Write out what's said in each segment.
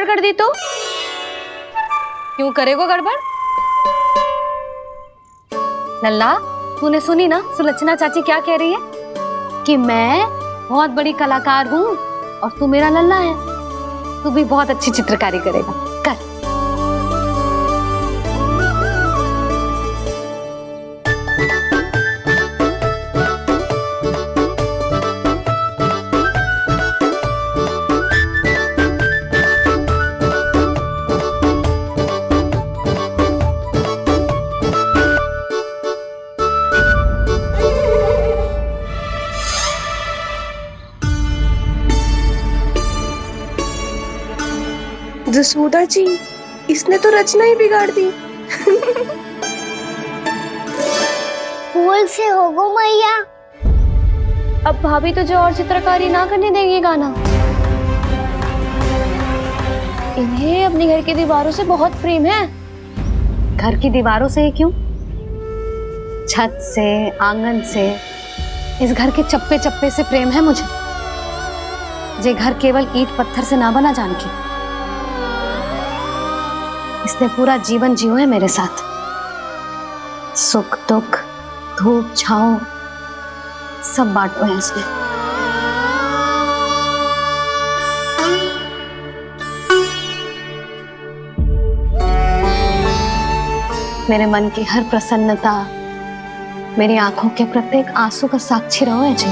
गड़बड़ कर दी तो? क्यों करेगो गड़बड़? लल्ला, तूने सुनी ना सुलक्षणा चाची क्या कह रही है? कि मैं बहुत बड़ी कलाकार हूँ और तू मेरा लल्ला है। तू भी बहुत अच्छी चित्रकारी करेगा, कर। जसोदा जी, इसने तो रचना ही बिगाड़ दी। भूल से हो गो मैया। अब भाभी तुझे और चित्रकारी ना करने देंगी गाना। इन्हें अपने घर की दीवारों से बहुत प्रेम है। घर की दीवारों से ही क्यों? छत से, आंगन से, इस घर के चप्पे चप्पे से प्रेम है मुझे। ये घर केवल ईंट पत्थर से ना बना जानकी। इसने पूरा जीवन जियो है मेरे साथ। सुख दुख, धूप छाओ सब बांटो है इसने। मेरे मन की हर प्रसन्नता, मेरी आंखों के प्रत्येक आंसू का साक्षी रहो है जी।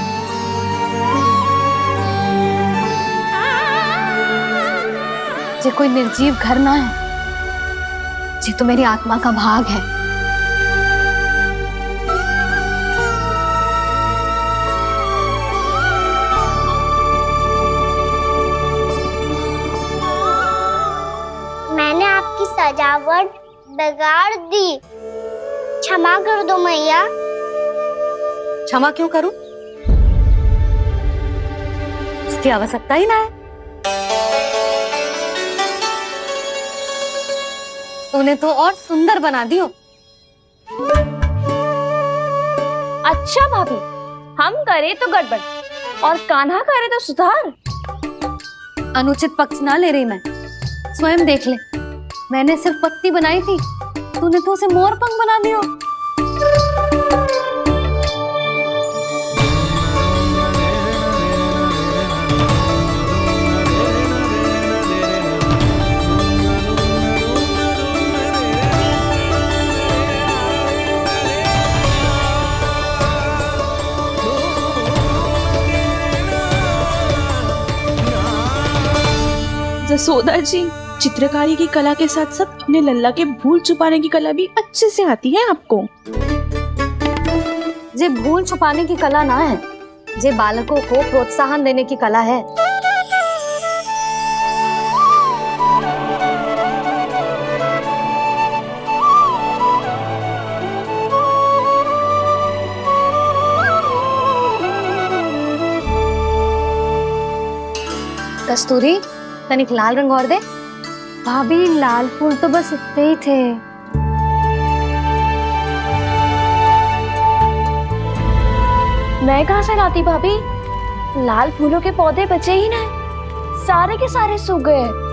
ये कोई निर्जीव घर ना है, ये तो मेरी आत्मा का भाग है। मैंने आपकी सजावट बिगाड़ दी, क्षमा कर दो मैया। क्षमा क्यों करूं? इसकी आवश्यकता ही ना है। तूने तो और सुंदर बना दियो। अच्छा भाभी, हम करे तो गड़बड़ और कान्हा करे तो सुधार। अनुचित पक्ष ना ले रही मैं, स्वयं देख ले। मैंने सिर्फ पत्ती बनाई थी, तूने तो उसे मोर पंख बना दियो। जसोदा जी, चित्रकारी की कला के साथ साथ अपने लल्ला के भूल छुपाने की कला भी अच्छे से आती है आपको। ये भूल छुपाने की कला ना है, ये बालकों को प्रोत्साहन देने की कला है। कस्तूरी, तनिक लाल रंग और दे। भाभी, लाल फूल तो बस इतने ही थे। मैं कहाँ से लाती भाभी? लाल फूलों के पौधे बचे ही ना, सारे के सारे सूख गए।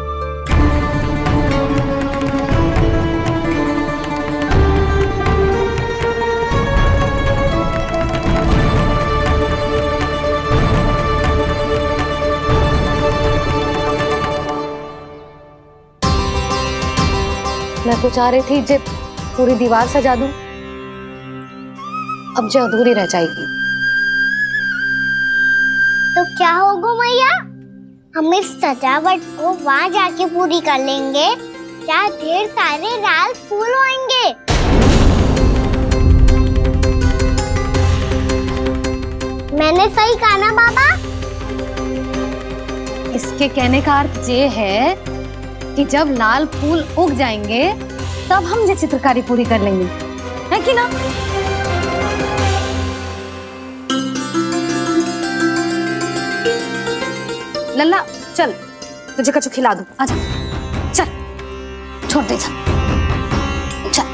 मैं तो चाह रही थी जब पूरी दीवार सजा दूं, अब जो अधूरी रह जाएगी। तो क्या होगा मैया? हम इस सजावट को वहाँ जाके पूरी कर लेंगे, जहाँ ढेर सारे लाल फूल होंगे। मैंने सही कहा ना बाबा? इसके कहने का अर्थ ये है कि जब लाल फूल उग जाएंगे तब हम ये चित्रकारी पूरी कर लेंगे, है कि ना? लल्ला चल, तुझे कछु खिला दूं, आजा। चल, छोड़ दे, चल। चल।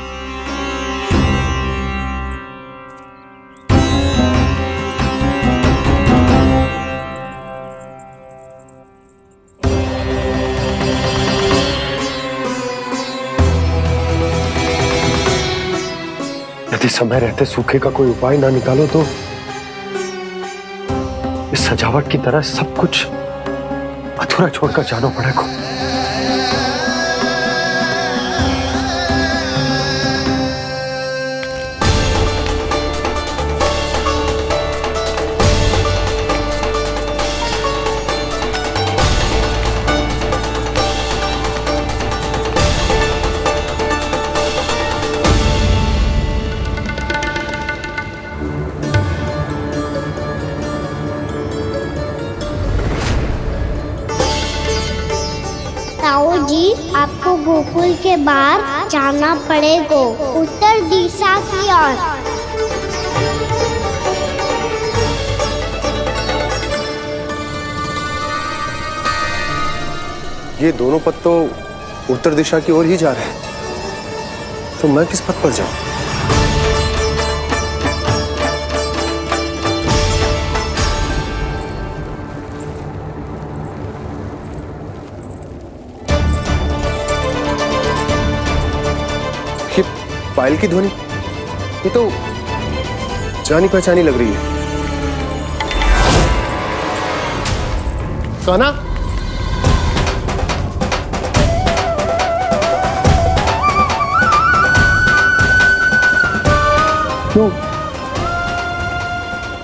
यदि समय रहते सूखे का कोई उपाय ना निकालो तो इस सजावट की तरह सब कुछ अधूरा छोड़कर जाना पड़ेगा। ताऊ जी, आपको गोकुल के बाहर जाना पड़ेगा, उत्तर दिशा की ओर। ये दोनों पथ तो उत्तर दिशा की ओर ही जा रहे हैं, तो मैं किस पथ पर जाऊं? ये पायल की ध्वनि, ये तो जानी पहचानी लग रही है। कान्हा,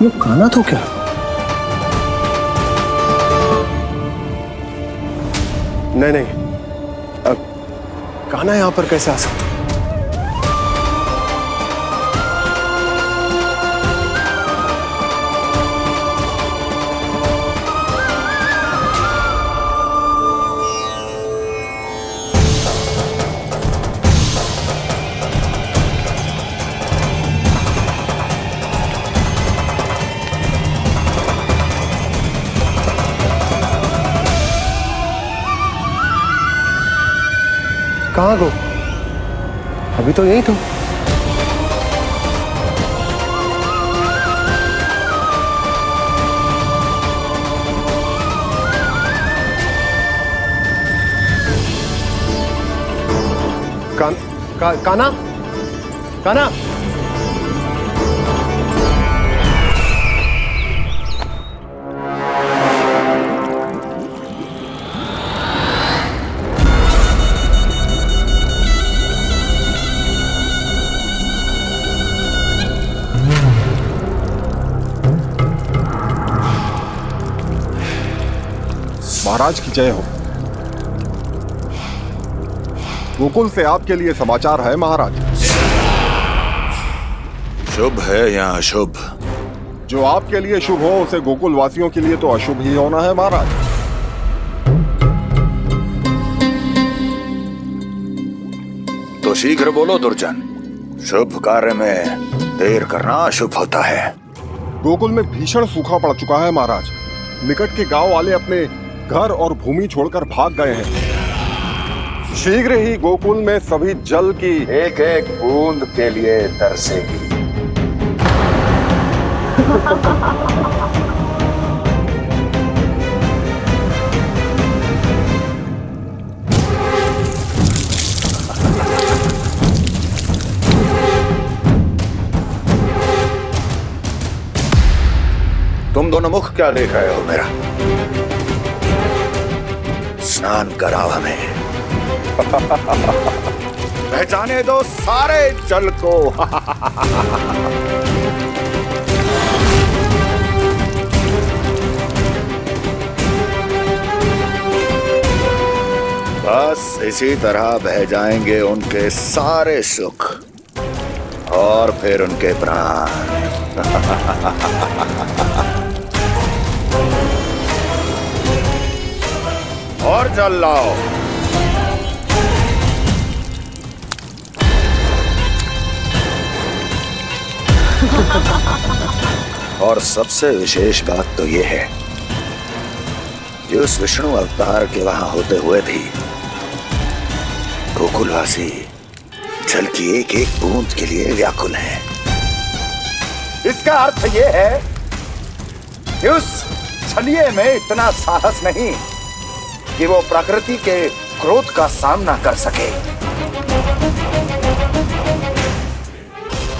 ये कान्हा तो क्या? नहीं, अब कान्हा यहां पर कैसे आ सकता? कहाँ गो? अभी तो यही तो। कान्हा, कान्हा, महाराज की जय हो। गोकुल से आपके लिए समाचार है महाराज। शुभ है या अशुभ? जो आपके लिए शुभ हो उसे गोकुल वासियों के लिए तो अशुभ ही होना है महाराज। तो शीघ्र बोलो दुर्जन, शुभ कार्य में देर करना अशुभ होता है। गोकुल में भीषण सूखा पड़ चुका है महाराज। निकट के गांव वाले अपने घर और भूमि छोड़कर भाग गए हैं। शीघ्र ही गोकुल में सभी जल की एक एक बूंद के लिए तरसेगी। तुम दोनों मुख क्या देख रहे हो मेरा? स्नान कराओ हमें। पहचाने दो सारे जल को। बस इसी तरह बह जाएंगे उनके सारे सुख और फिर उनके प्राण। और जल लाओ। और सबसे विशेष बात तो यह है कि उस विष्णु अवतार के वहां होते हुए भी गोकुलवासी जल की एक एक बूंद के लिए व्याकुल हैं। इसका अर्थ यह है कि उस छलिए में इतना साहस नहीं कि वो प्रकृति के क्रोध का सामना कर सके।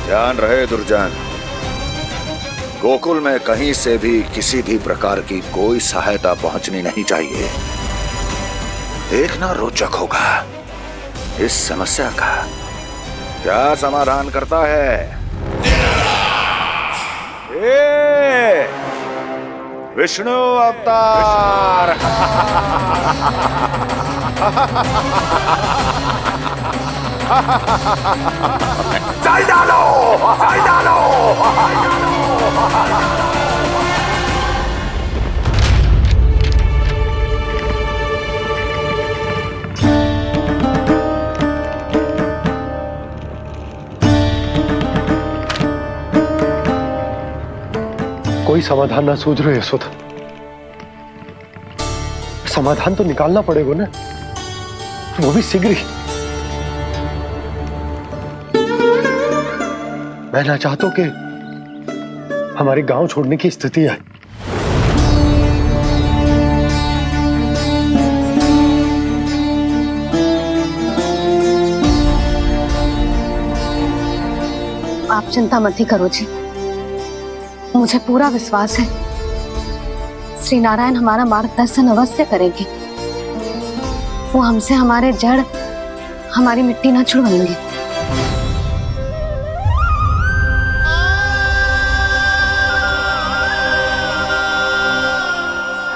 ध्यान रहे दुर्जन, गोकुल में कहीं से भी किसी भी प्रकार की कोई सहायता पहुंचनी नहीं चाहिए। देखना रोचक होगा इस समस्या का क्या समाधान करता है। विष्णु अवतार। चल डालो, चल डालो। कोई समाधान ना सूझ रहे यशोदा। समाधान तो निकालना पड़ेगा ना, वो भी शीघ्र ही। मैं ना चाहता हूं कि हमारे गांव छोड़ने की स्थिति आए। आप चिंता मत ही करो जी, मुझे पूरा विश्वास है श्री नारायण हमारा मार्गदर्शन अवश्य करेंगे। वो हमसे हमारे जड़, हमारी मिट्टी ना छुड़वाएंगे।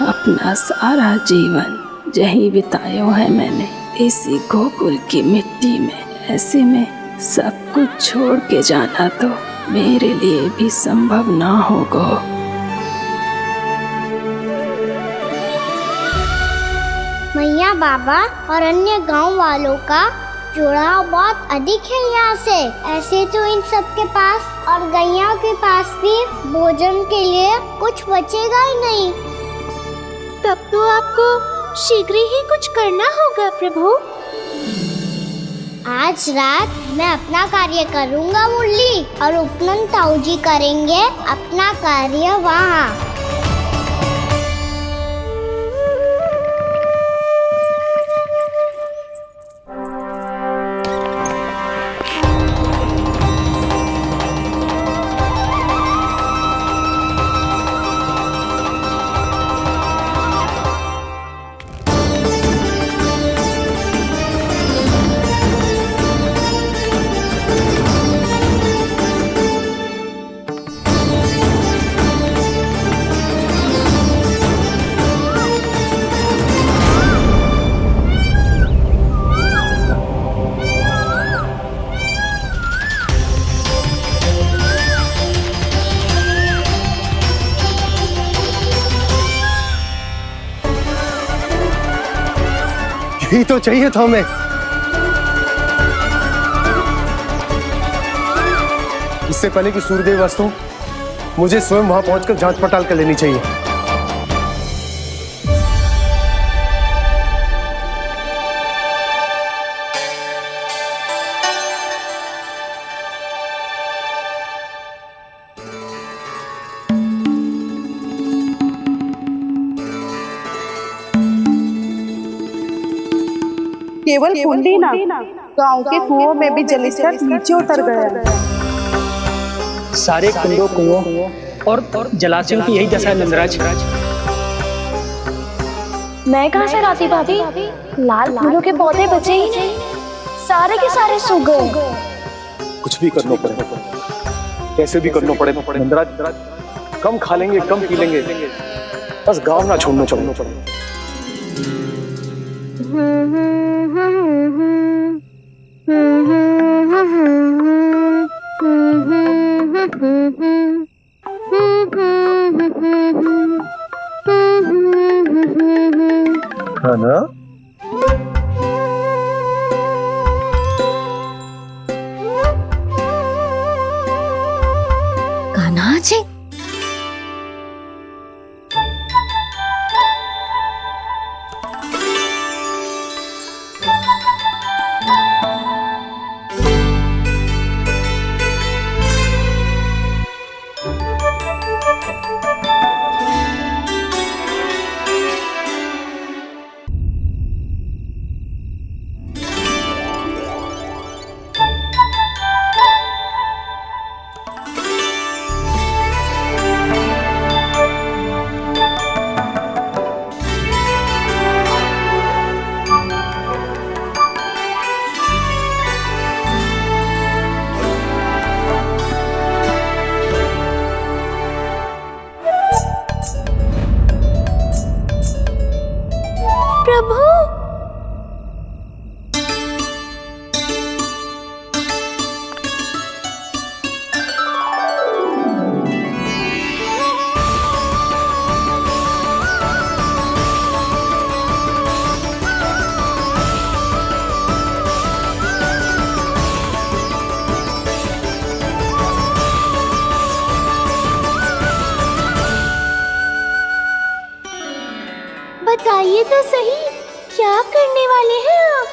अपना सारा जीवन यही बिताया है मैंने, इसी गोकुल की मिट्टी में। ऐसे में सब कुछ छोड़ के जाना तो मेरे लिए भी संभव ना होगा। मैया, बाबा और अन्य गांव वालों का जुड़ाव बहुत अधिक है यहाँ से। ऐसे तो इन सब के पास और गैया के पास भी भोजन के लिए कुछ बचेगा ही नहीं। तब तो आपको शीघ्र ही कुछ करना होगा प्रभु। आज रात मैं अपना कार्य करूँगा मुरली, और उपनंद ताऊ जी करेंगे अपना कार्य वहाँ। यही तो चाहिए था हमें। इससे पहले कि सूर्यदेव अस्त हो, मुझे स्वयं वहां पहुंचकर जांच पड़ताल कर लेनी चाहिए। केवल कुंडी ना, गांव के कुओं में भी जलस्तर नीचे उतर गया। सारे कुंडों, कुओं और जलाशयों की यही दशा है नंदराज। मैं कहाँ से लाती भाभी? लाल फूलों के पौधे बचे ही नहीं, सारे के सारे सूख गए। कुछ भी करना पड़ेगा, कैसे भी करना पड़ेगा नंदराज। कम खा लेंगे, कम पी लेंगे, बस गांव ना छोड़ना पड़ेगा। है ना? कान्हा जी, बोलिए तो सही, क्या करने वाले हैं आप?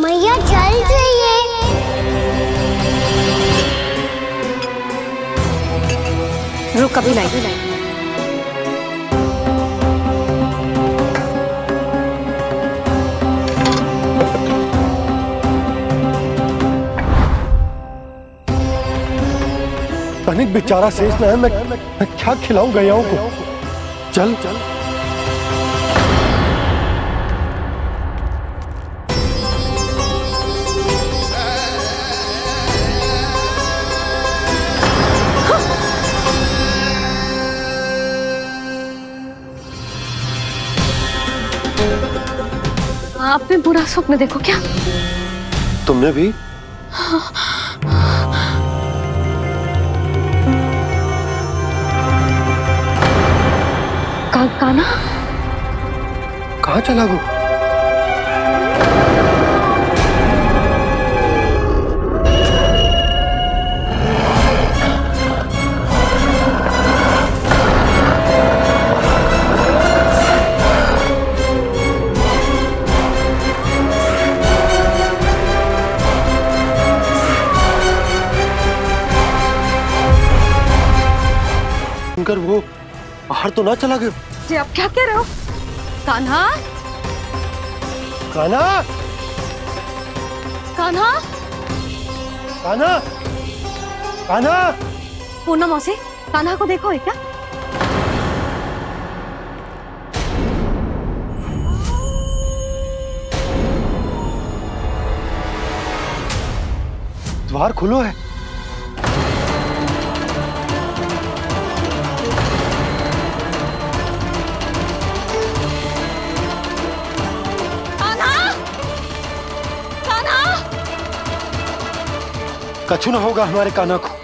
मैया चल जाइए। रुक अभी लाई। तनिक बेचारा शेष ना है, मैं क्या खिलाऊं गयाओं को। चल चल आपने बुरा स्वप्न देखो क्या? तुमने भी? कान्हा कहाँ चला गो? वो बाहर तो ना चला गया? जी आप क्या कह रहे हो? कान्हा, कान्हा, कान्हा, कान्हा, कान्हा। पूनम मौसी, कान्हा को देखो है क्या? द्वार खुलो है। कछु न होगा हमारे कान्हा को।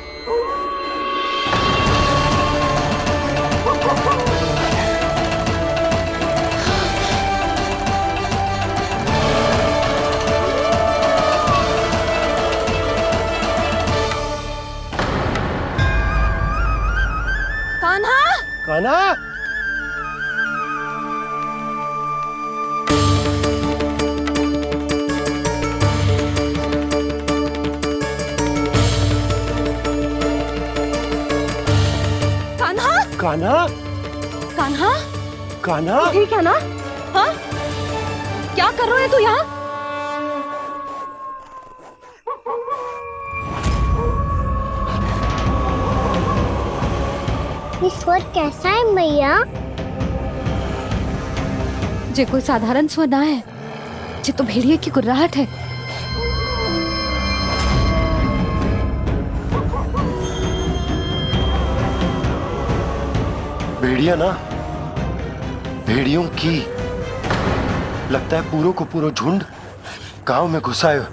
कान्हा, कान्हा, कान्हा, कान्हा, कान्हा, ठीक है ना? हाँ, क्या कर रहे हो तू यहाँ? ये स्वर कैसा है मैया? जे कोई साधारण स्वर ना है, जे तो भेड़िए की गुर्राहट है। भेड़िया ना, भेड़ियों की लगता है पूरो को पूरो झुंड गांव में घुसा है।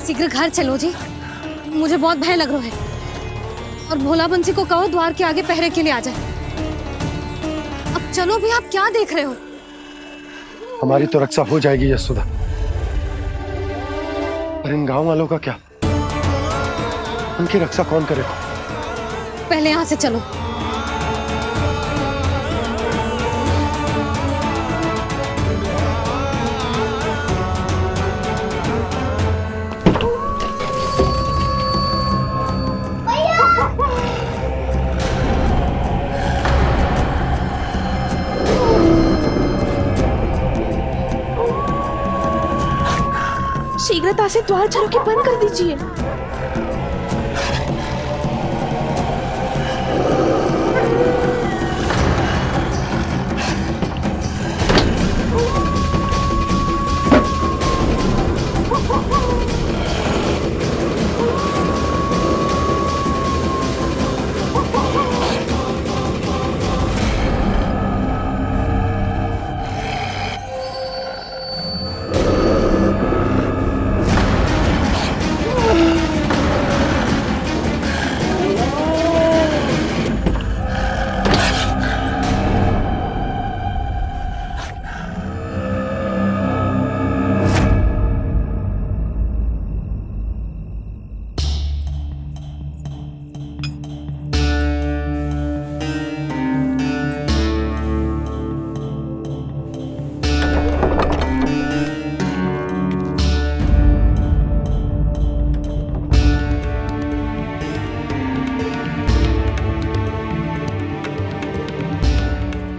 शीघ्र घर चलो जी, मुझे बहुत भय लग रहा है। और भोला बंसी को कहो द्वार के आगे पहरे के लिए आ जाए। अब चलो भी, आप क्या देख रहे हो? हमारी तो रक्षा हो जाएगी यशोदा, पर इन गांव वालों का क्या? उनकी रक्षा कौन करेगा? पहले यहाँ से चलो। शीघ्रता से द्वार चारों के बंद कर दीजिए।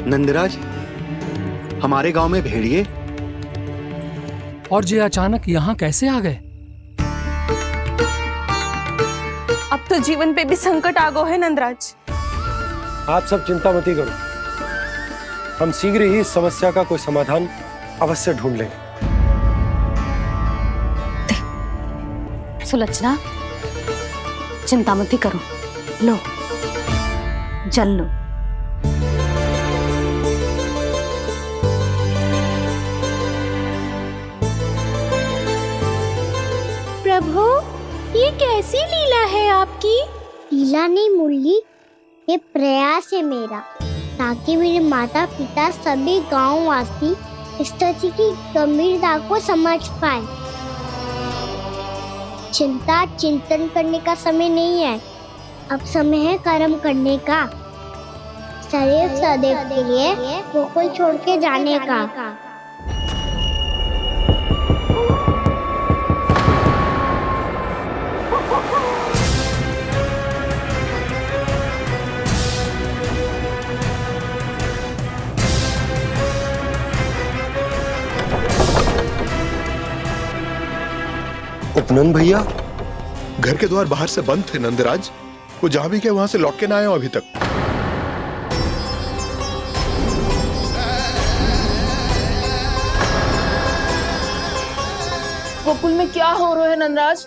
नंदराज, हमारे गांव में भेड़िए और ये अचानक यहाँ कैसे आ गए? अब तो जीवन पे भी संकट आ गो है नंदराज। आप सब चिंता मत करो, हम शीघ्र ही इस समस्या का कोई समाधान अवश्य ढूंढ लेंगे। सुलक्षणा, चिंता मत करो, लो जल लो। प्रभु, ये कैसी लीला है आपकी? लीला नहीं मुरली, ये प्रयास है मेरा, ताकि मेरे माता पिता सभी गांव वासी इस स्थिति की गंभीरता को समझ पाए। चिंता चिंतन करने का समय नहीं है, अब समय है कर्म करने का, सदैव सदैव के लिए गोकुल छोड़ के जाने का। उपनंद भैया, घर के द्वार बाहर से बंद थे नंदराज, वो जहां भी गए वहां से लौट के ना आए हो अभी तक। गोकुल में क्या हो रहा है नंदराज?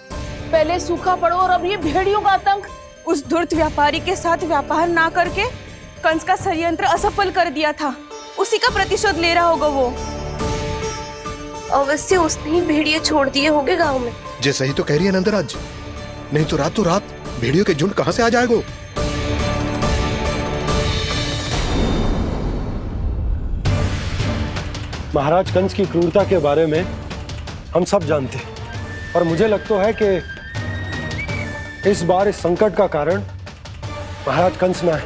पहले सूखा पड़ो और अब ये भेड़ियों का आतंक। उस धूर्त व्यापारी के साथ व्यापार ना करके कंस का षड्यंत्र असफल कर दिया था, उसी का प्रतिशोध ले रहा होगा वो। अवश्य उसने ही भेड़िए छोड़ दिए होंगे गांव में। जे सही तो कह रही है नंदराज, नहीं तो रातों रात भेड़ियों के झुंड कहां से आ जाएगा? महाराज कंस की क्रूरता के बारे में हम सब जानते हैं, और मुझे लगता है कि इस बार इस संकट का कारण महाराज कंस ना है,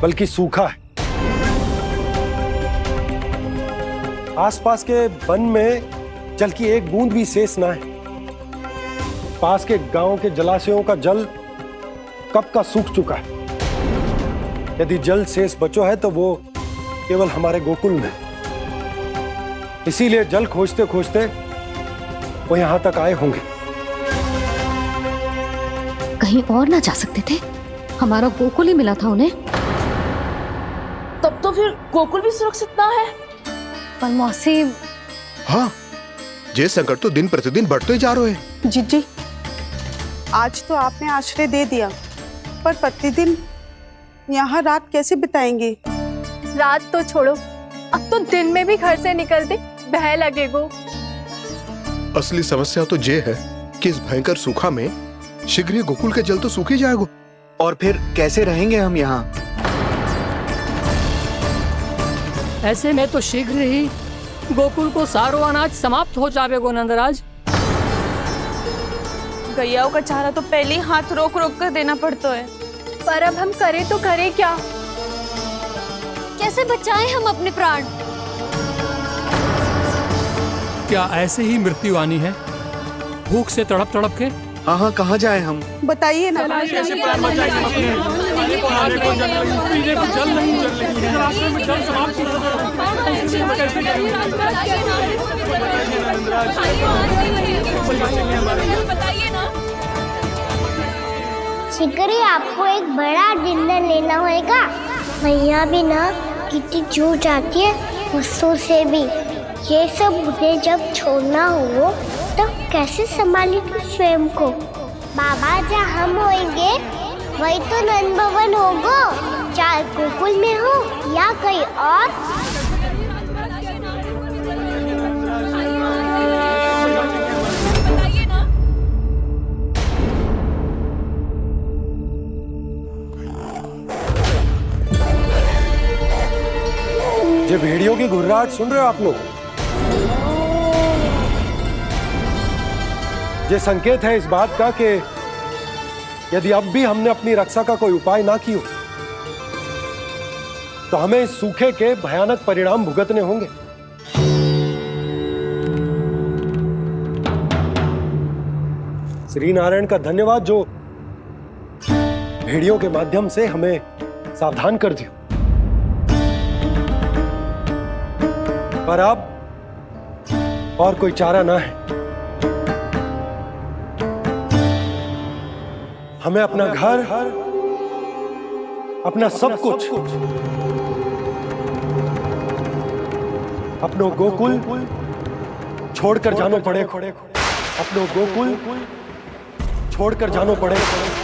बल्कि सूखा है। आसपास के वन में जल की एक बूंद भी शेष ना है। पास के गांव के जलाशयों का जल कब का सूख चुका है। यदि जल शेष बचो है तो वो केवल हमारे गोकुल में। इसीलिए जल खोजते खोजते वो यहां तक आए होंगे। कहीं और ना जा सकते थे? हमारा गोकुल ही मिला था उन्हें। तब तो फिर गोकुल भी सुरक्षित ना है। पर मौसी, हाँ, ये संकट तो दिन प्रतिदिन बढ़ते ही जा रहे हैं। जीजी, आज तो आपने आश्रय दे दिया, पर प्रतिदिन यहाँ रात कैसे बिताएंगे? रात तो छोड़ो, अब तो दिन में भी घर से निकलते भय लगेगो। असली समस्या तो ये है कि इस भयंकर सूखा में शीघ्र ही गोकुल के जल तो सूख ही जाएगा। और फिर कैसे रहेंगे हम यहाँ? ऐसे में तो शीघ्र ही गोकुल को सारो अनाज समाप्त हो जाएगा नंदराज। गैयाओं का चारा तो पहले ही हाथ रोक रोक कर देना पड़ता है। पर अब हम करें तो करें क्या? कैसे बचाएं हम अपने प्राण? क्या ऐसे ही मृत्यु आनी है, भूख से तड़प तड़प के? हाँ हाँ, कहाँ जाए हम? बताइए ना। कैसे प्राण बचाएं हम अपने? खाने को जल नहीं, पीने को जल नहीं, रास्ते में जल समाप्त हो शीघ्र ही आपको एक बड़ा डिनर लेना होगा। मैया भी ना कितनी जूझ आती है गुस्सों से भी। ये सब उन्हें जब छोड़ना हो तो कैसे संभालेंगे स्वयं को? बाबा जहाँ हम होंगे वही तो नंद भवन होगा, चाहे गोकुल में हो या कहीं और। ये भेड़ियों की घुर्राहट सुन रहे हो आप लोग? ये संकेत है इस बात का कि यदि अब भी हमने अपनी रक्षा का कोई उपाय ना किया तो हमें इस सूखे के भयानक परिणाम भुगतने होंगे। श्री नारायण का धन्यवाद जो भेड़ियों के माध्यम से हमें सावधान कर दिया। पर अब और कोई चारा ना है। हमें अपना घर, अपना सब कुछ, अपनो गोकुल छोड़कर जानो पड़ेगा। अपनो गोकुल छोड़कर जानो पड़ेगा।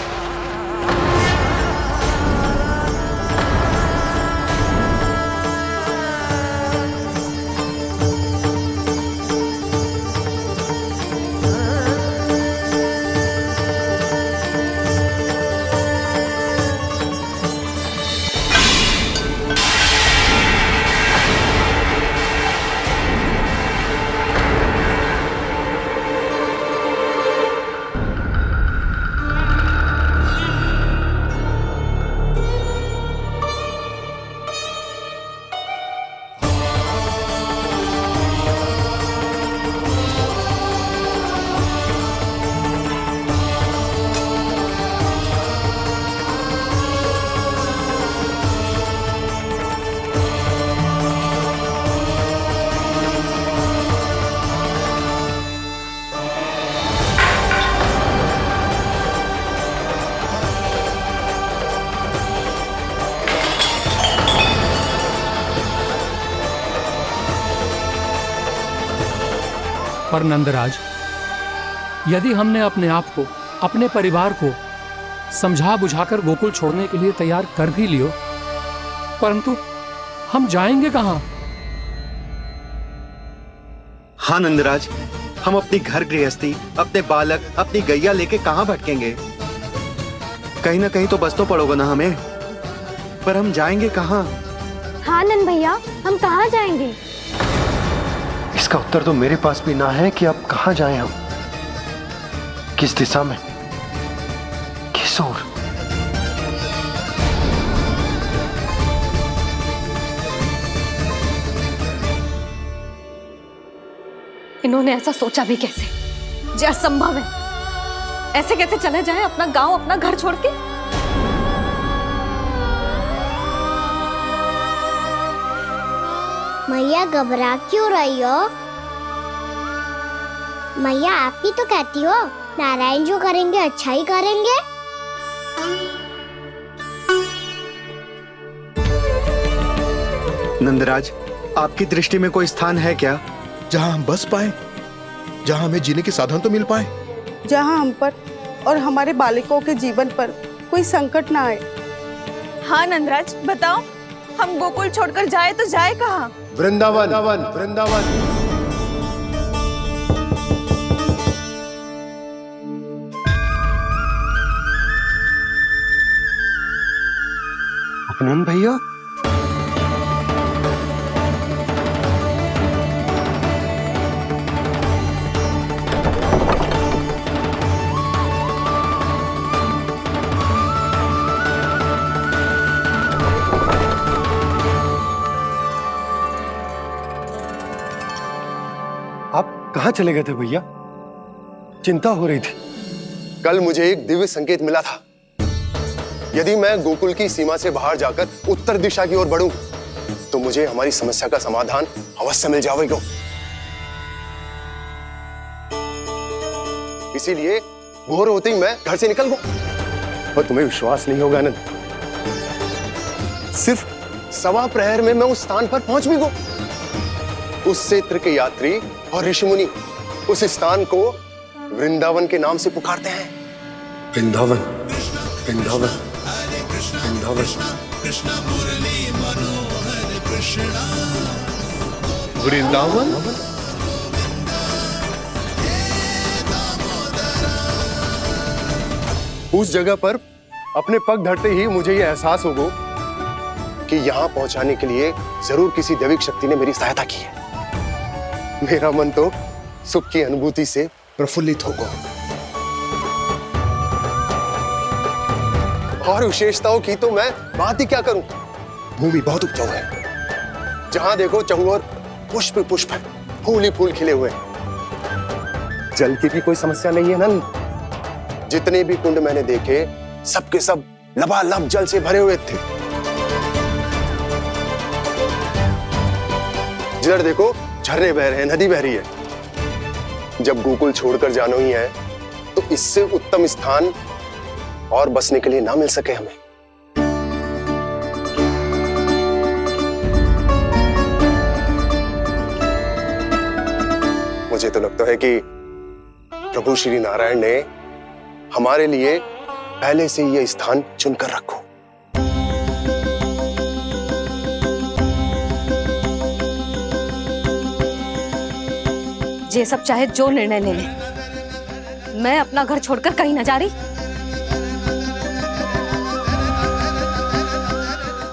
पर नंदराज, यदि हमने अपने आप को, अपने परिवार को समझा बुझाकर गोकुल छोड़ने के लिए तैयार कर भी लियो, परंतु हम जाएंगे कहां? हाँ नंदराज, हम अपनी घर गृहस्थी, अपने बालक, अपनी गैया लेके कहाँ भटकेंगे? कहीं ना कहीं तो बस तो पड़ोगे ना हमें, पर हम जाएंगे कहाँ? हाँ नंद भैया, हम कहाँ जाएंगे? इसका उत्तर तो मेरे पास भी ना है कि अब कहाँ जाएं हम, किस दिशा में, किस ओर। इन्होंने ऐसा सोचा भी कैसे? जो असंभव है। ऐसे कैसे चले जाएं अपना गांव, अपना घर छोड़ के? मैया घबरा क्यों रही हो? मैया आप ही तो कहती हो नारायण जो करेंगे अच्छा ही करेंगे। नंदराज, आपकी दृष्टि में कोई स्थान है क्या जहां हम बस पाए, जहां हमें जीने के साधन तो मिल पाए, जहाँ हम पर और हमारे बालकों के जीवन पर कोई संकट ना आए। हाँ नंदराज, बताओ, हम गोकुल छोड़कर जाए तो जाए कहाँ? वृंदावन, वृंदावन। अपनन भैया, आप कहाँ चले गए थे भैया? चिंता हो रही थी। कल मुझे एक दिव्य संकेत मिला था। यदि मैं गोकुल की सीमा से बाहर जाकर उत्तर दिशा की ओर बढ़ूं, तो मुझे हमारी समस्या का समाधान अवश्य मिल जाएगा। इसीलिए भोर होते ही मैं घर से निकल गया। और तुम्हें विश्वास नहीं होगा आनंद, सिर्फ सवा प्रहर में मैं उस स्थान पर पहुंच भी गया। उस क्षेत्र के यात्री और ऋषिमुनि उस स्थान को वृंदावन के नाम से पुकारते हैं। वृंदावन, वृंदावन, वृंदावन। वृंदावन। उस जगह पर अपने पग धरते ही मुझे यह एहसास होगा कि यहां पहुंचाने के लिए जरूर किसी दैविक शक्ति ने मेरी सहायता की है। मेरा मन तो सुख की अनुभूति से प्रफुल्लित होगा। और विशेषताओं की तो मैं बात ही क्या करूं। भूमि बहुत उपजाऊ है, जहां देखो चहुओर पुष्प पुष्प है, फूल ही फूल खिले हुए हैं। जल की भी कोई समस्या नहीं है नंद। जितने भी कुंड मैंने देखे सबके सब लबालब जल से भरे हुए थे। जिधर देखो झरने बह रहे हैं, नदी बह रही है। जब गोकुल छोड़कर जाना ही है तो इससे उत्तम स्थान और बसने के लिए ना मिल सके हमें। मुझे तो लगता है कि प्रभु श्री नारायण ने हमारे लिए पहले से यह स्थान चुनकर रखो। ये सब चाहे जो निर्णय ले ले, मैं अपना घर छोड़कर कहीं न जा रही।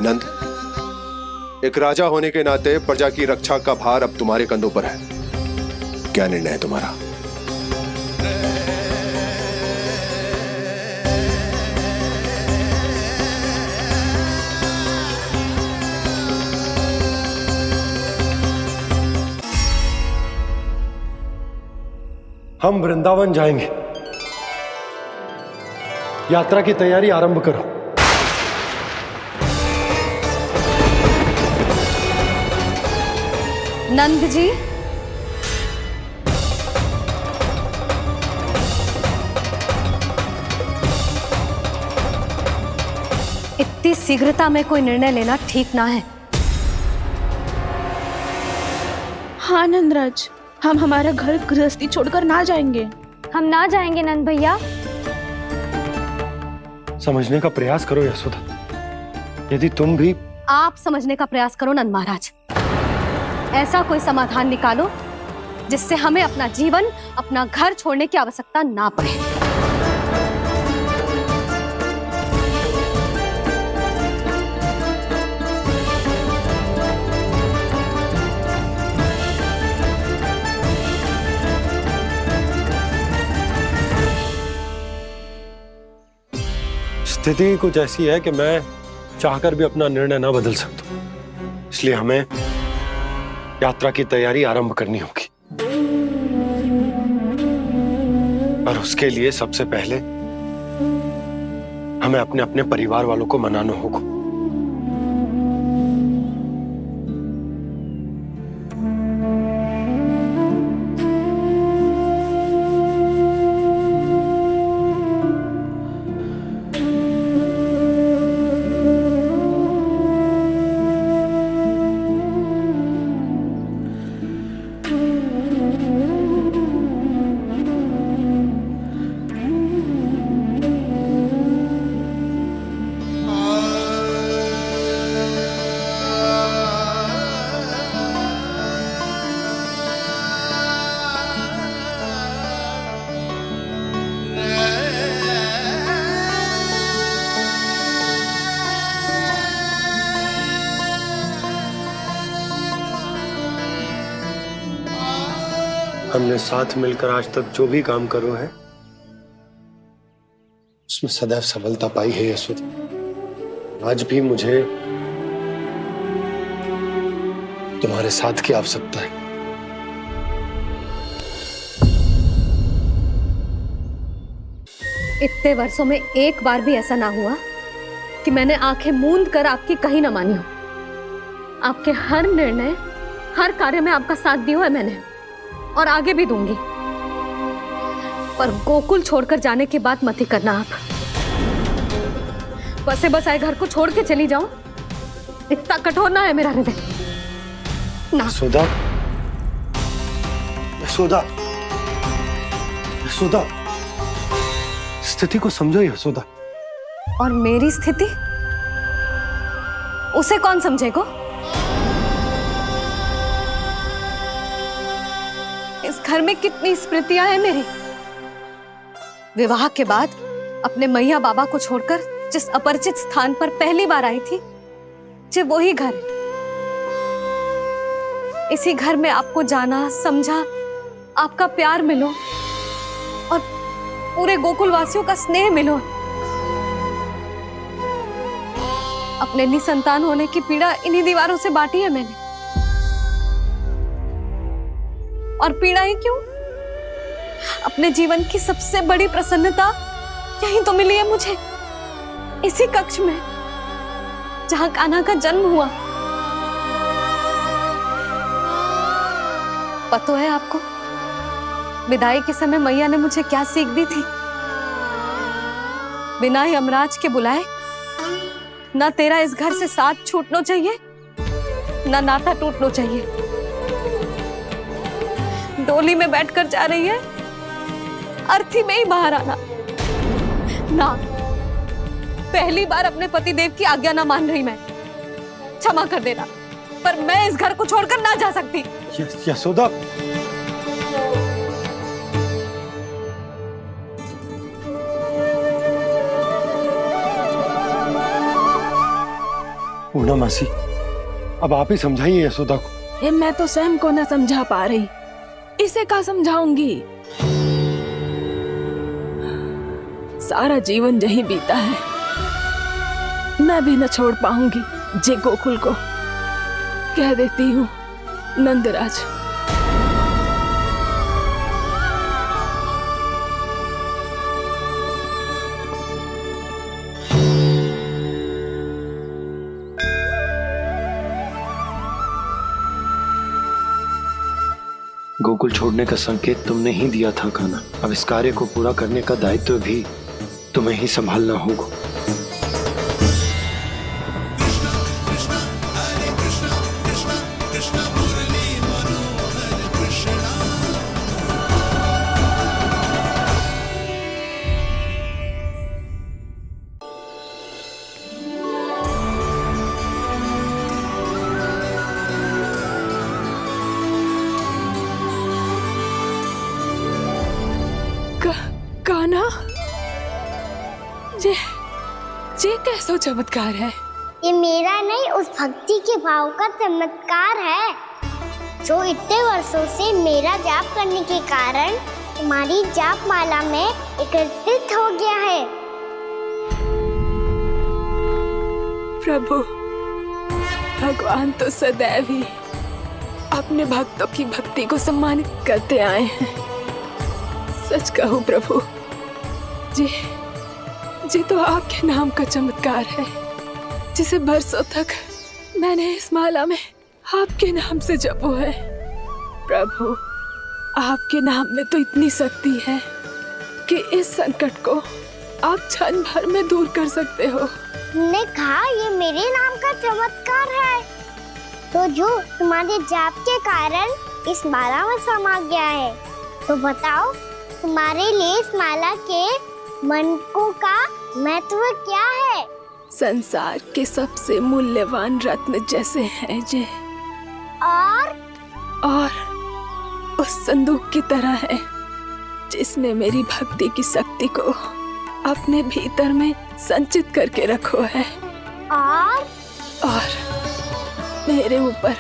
नंद, एक राजा होने के नाते प्रजा की रक्षा का भार अब तुम्हारे कंधों पर है। क्या निर्णय है तुम्हारा? हम वृंदावन जाएंगे। यात्रा की तैयारी आरंभ करो। नंद जी, इतनी शीघ्रता में कोई निर्णय लेना ठीक ना है। हाँ नंदराज, हम हमारा घर गृहस्थी छोड़कर ना जाएंगे। हम ना जाएंगे नंद भैया। समझने का प्रयास करो यशोदा। यदि तुम भी आप समझने का प्रयास करो नंद महाराज। ऐसा कोई समाधान निकालो जिससे हमें अपना जीवन, अपना घर छोड़ने की आवश्यकता ना पड़े। स्थिति कुछ ऐसी है कि मैं चाहकर भी अपना निर्णय ना बदल सकता, इसलिए हमें यात्रा की तैयारी आरंभ करनी होगी। और उसके लिए सबसे पहले हमें अपने अपने परिवार वालों को मनाना होगा। हमने साथ मिलकर आज तक जो भी काम करो है उसमें सदैव सफलता पाई है यशोदा। आज भी मुझे तुम्हारे साथ की आवश्यकता है। इतने वर्षों में एक बार भी ऐसा ना हुआ कि मैंने आंखें मूंद कर आपकी कहीं ना मानी हो। आपके हर निर्णय, हर कार्य में आपका साथ दिया है मैंने, और आगे भी दूंगी। पर गोकुल छोड़कर जाने की बात मत ही करना आप। बसे बसाए घर को छोड़ के चली जाऊं, इतना कठोर ना है मेरा हृदय ना। यशोदा, यशोदा, यशोदा, स्थिति को समझो यशोदा। और मेरी स्थिति उसे कौन समझेगा? इस घर में कितनी स्मृतियां हैं मेरी। विवाह के बाद अपने मैया बाबा को छोड़कर जिस अपरिचित स्थान पर पहली बार आई थी, जो वही घर है। इसी घर में आपको जाना, समझा, आपका प्यार मिलो और पूरे गोकुल वासियों का स्नेह मिलो। अपने निसंतान होने की पीड़ा इन्हीं दीवारों से बांटी है मैंने। और पीड़ा ही क्यों? अपने जीवन की सबसे बड़ी प्रसन्नता यही तो मिली है मुझे, इसी कक्ष में जहां कान्हा का जन्म हुआ। पता है आपको विदाई के समय मैया ने मुझे क्या सीख दी थी? बिना ही यमराज के बुलाए ना तेरा इस घर से साथ छूटना चाहिए, ना नाता टूटना चाहिए। डोली में बैठकर जा रही है, अर्थी में ही बाहर आना ना। पहली बार अपने पतिदेव की आज्ञा ना मान रही मैं, क्षमा कर देना, पर मैं इस घर को छोड़कर ना जा सकती। यशोदा, पूर्णा मासी, अब आप ही समझाइए यशोदा को। मैं तो स्वयं को न समझा पा रही, इसे क्या समझाऊंगी? सारा जीवन यही बीता है, मैं भी न छोड़ पाऊंगी जे गोकुल को। कह देती हूँ नंदराज। गोकुल छोड़ने का संकेत तुमने ही दिया था कान्हा। अब इस कार्य को पूरा करने का दायित्व भी तुम्हें ही संभालना होगा। कान्हा, ये कैसा चमत्कार है? ये मेरा नहीं, उस भक्ति के भाव का चमत्कार है जो इतने वर्षों से मेरा जाप करने के कारण तुम्हारी जाप माला में एकत्रित हो गया है। प्रभु, भगवान तो सदैव ही अपने भक्तों की भक्ति को सम्मानित करते आए हैं। सच कहूं प्रभु, जी तो आपके नाम का चमत्कार है, जिसे बरसों तक मैंने इस माला में आपके नाम से जपो है। प्रभु, आपके नाम में तो इतनी शक्ति है कि इस संकट को आप क्षण भर में दूर कर सकते हो। तुमने कहा ये मेरे नाम का चमत्कार है, तो जो तुम्हारे जाप के कारण इस माला में समा गया है, तो बताओ तुम्हारे लिए इस माला के मनकों का महत्व क्या है? संसार के सबसे मूल्यवान रत्न जैसे हैं जे, और उस संदूक की तरह है जिसने मेरी भक्ति की शक्ति को अपने भीतर में संचित करके रखो है, और मेरे ऊपर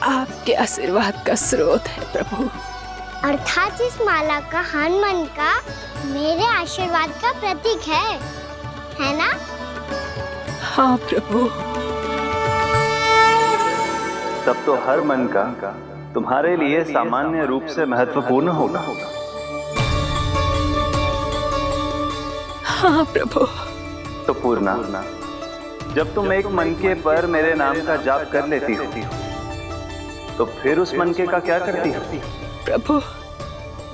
आपके आशीर्वाद का स्रोत है प्रभु। अर्थात इस माला का हनुमान का मेरे आशीर्वाद का प्रतीक है ना? हाँ प्रभु। तब तो हर मन का तुम्हारे लिए सामान्य रूप से महत्वपूर्ण होगा। हाँ प्रभु। तो पूर्णा, जब तुम एक मनके पर मेरे नाम का जाप कर लेती हो, तो फिर उस मनके का क्या करती हो? प्रभु,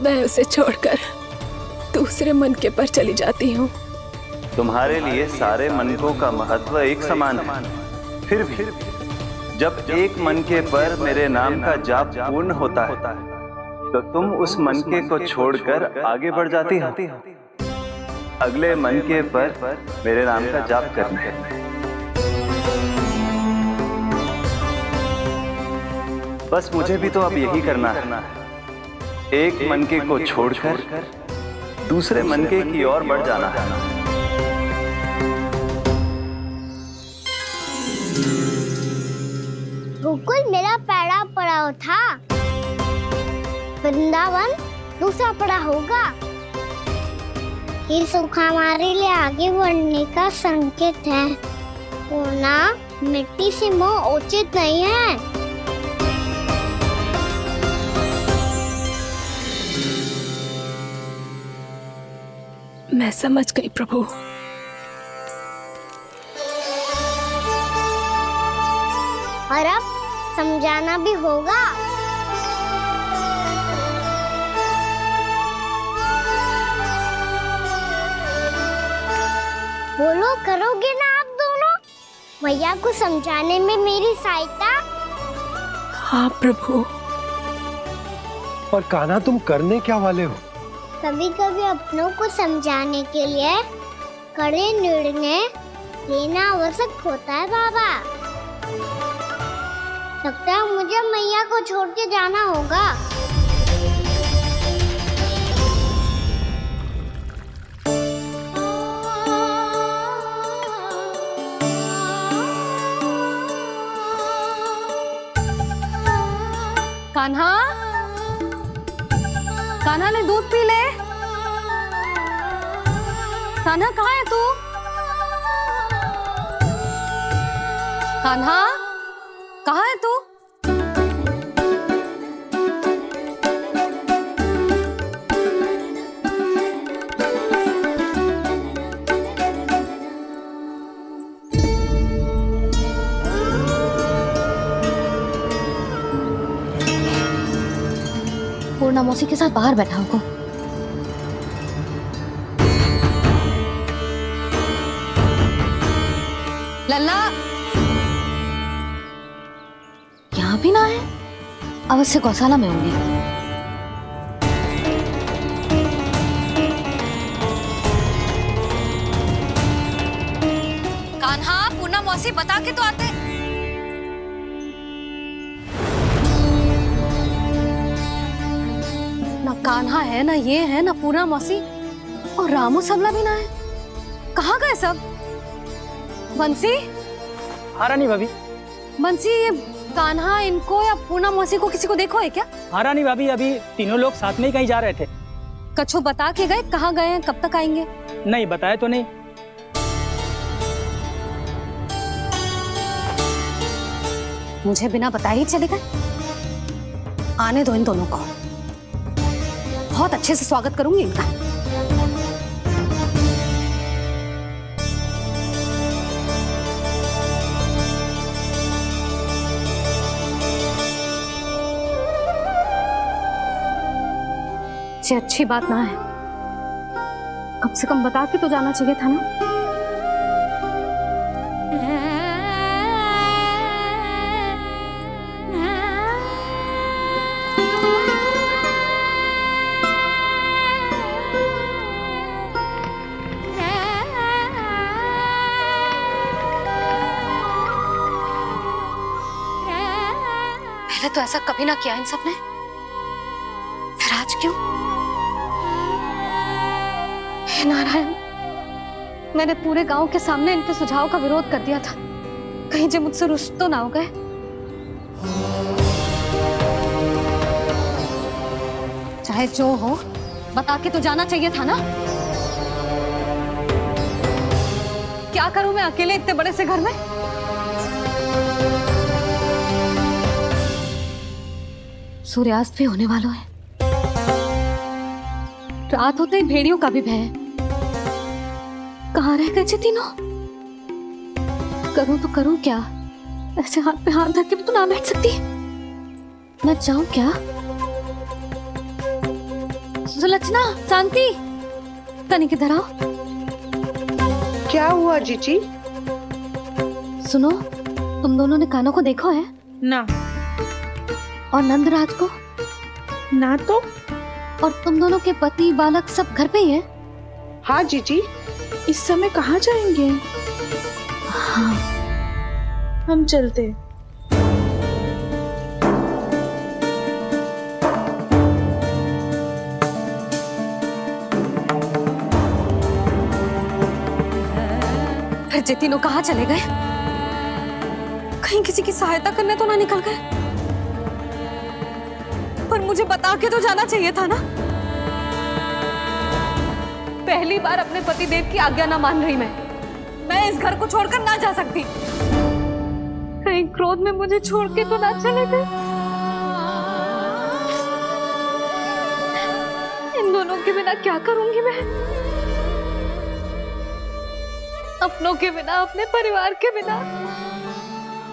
मैं उसे छोड़कर दूसरे मनके पर चली जाती हूँ। तुम्हारे लिए सारे मनकों का महत्व एक समान है, फिर भी जब एक मनके पर मेरे नाम का जाप पूर्ण होता है, तो तुम उस मनके को छोड़कर आगे बढ़ जाती हो अगले मनके पर मेरे नाम का जाप करने। बस मुझे भी तो अब यही करना है, एक मनके को छोड़कर दूसरे मनके की ओर बढ़ जाना है। गोकुल मेरा पहला पड़ाव था, वृंदावन दूसरा पड़ा होगा। ये सुख हमारे लिए आगे बढ़ने का संकेत है, वरना मिट्टी से मोह उचित नहीं है। मैं समझ गई प्रभु। और अब समझाना भी होगा। बोलो, करोगे ना आप दोनों? भैया को समझाने में मेरी सहायता? हाँ प्रभु। पर कान्हा, तुम करने क्या वाले हो? कभी कभी अपनों को समझाने के लिए कड़े निर्णय लेना आवश्यक होता है बाबा। लगता है मुझे मैया को छोड़ के जाना होगा। कान्हा, कान्हा ने दूध पी ले। कान्हा कहाँ है तू? कान्हा, कहाँ है तू? पूर्णा मौसी के साथ बाहर बैठा होगा। लल्ला, यहाँ भी ना है, अवश्य गौशाला में होंगे। कान्हा, पूर्णा मौसी बता के तो आते। ना कान्हा है, ना ये है, ना पूर्णा मौसी। और रामू सबला भी ना है। कहाँ गए सब? बंसी? हाँ रानी भाभी। बंसी, ये कान्हा इनको या पूना मौसी को किसी को देखो है क्या? हाँ रानी भाभी, अभी तीनों लोग साथ में ही कहीं जा रहे थे। कछु बता के गए कहाँ गए हैं, कब तक आएंगे? नहीं बताया तो नहीं। मुझे बिना बताए ही चले गए? आने दो इन दोनों को, बहुत अच्छे से स्वागत करूंगी इनका। ये अच्छी बात ना है, कम से कम बता के तो जाना चाहिए था ना। पहले तो ऐसा कभी ना किया इन सब ने, फिर आज क्यों? हे नारायण, मैंने पूरे गांव के सामने इनके सुझाव का विरोध कर दिया था, कहीं जो मुझसे रुष्ट तो ना हो गए। चाहे जो हो, बता के तो जाना चाहिए था ना। क्या करूं मैं अकेले इतने बड़े से घर में? सूर्यास्त भी होने वाला है, रात होते ही भेड़ियों का भी भय है। कहाँ रह गए तीनों? करूं तो करूं क्या? ऐसे हाथ पे हाथ धर के भी तो ना बैठ सकती। मैं जाऊं क्या? सुलक्षणा, शांति, तनिक इधर आओ। क्या हुआ जीजी? सुनो, तुम दोनों ने कान्हा को देखा है? ना। और नंदराज को? ना तो। और तुम दोनों के पति बालक सब घर पे ही है? हाँ जीजी, इस समय कहाँ जाएंगे? हाँ। हम चलते। फिर जे तीनों कहाँ चले गए? कहीं किसी की सहायता करने तो ना निकल गए? पर मुझे बता के तो जाना चाहिए था ना। पहली बार अपने पति देव की आज्ञा ना मान रही मैं इस घर को छोड़कर ना जा सकती। कहीं क्रोध में मुझे छोड़ के तो ना चले गए। इन दोनों के बिना क्या करूंगी मैं? अपनों के बिना, अपने परिवार के बिना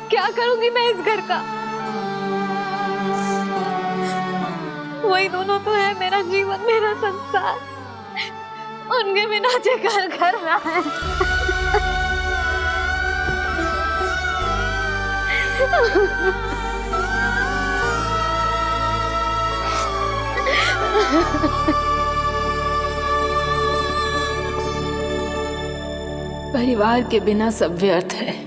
क्या करूंगी मैं इस घर का? वही दोनों तो है मेरा जीवन, मेरा संसार। उनके बिना जे घर घर रहा है। परिवार के बिना सब व्यर्थ है।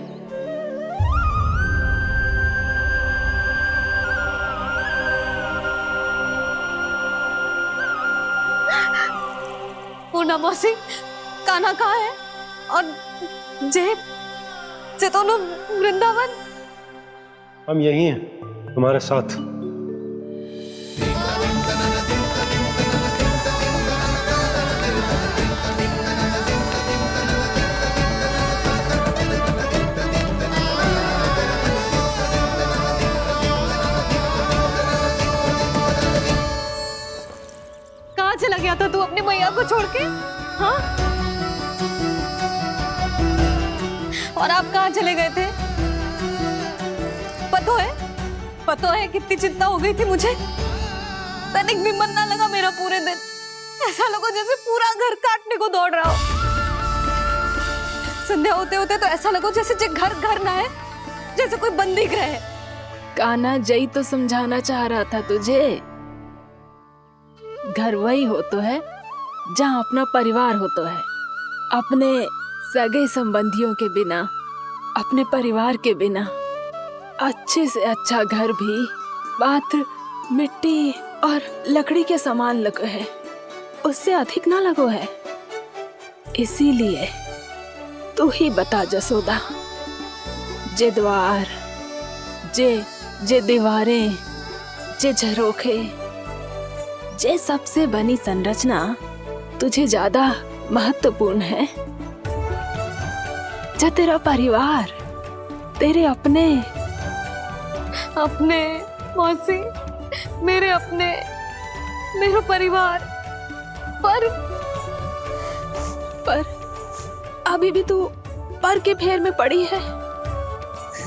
पूना मौसी, कान्हा कहाँ है? और जे दोनों वृंदावन? हम यही हैं, तुम्हारे साथ। कहाँ चला गया था तू अपनी मैया को छोड़ के? हाँ? और आप कहाँ चले गए थे? पता है कितनी चिंता हो गई थी मुझे। तनिक भी मन ना लगा मेरा पूरे दिन। ऐसा लगा जैसे पूरा घर काटने को दौड़ रहा हो। संध्या होते होते तो ऐसा लगा जैसे घर घर ना है, जैसे कोई बंदी गृह है। कान्हा जई तो समझाना चाह रहा था तुझे। घर वही हो तो है जहाँ अपना परिवार हो तो है। अपने सगे संबंधियों के बिना, अपने परिवार के बिना अच्छे से अच्छा घर भी मात्र मिट्टी और लकड़ी के समान लगो है, उससे अधिक ना लगो है। इसीलिए तू ही बता जसोदा, जे द्वार, जे दीवारें, जे झरोखे, जे सबसे बनी संरचना तुझे ज्यादा महत्वपूर्ण है? जो तेरा परिवार, तेरे अपने मौसी, मेरे अपने, मेरा परिवार, पर अभी भी तू पर के फेर में पड़ी है।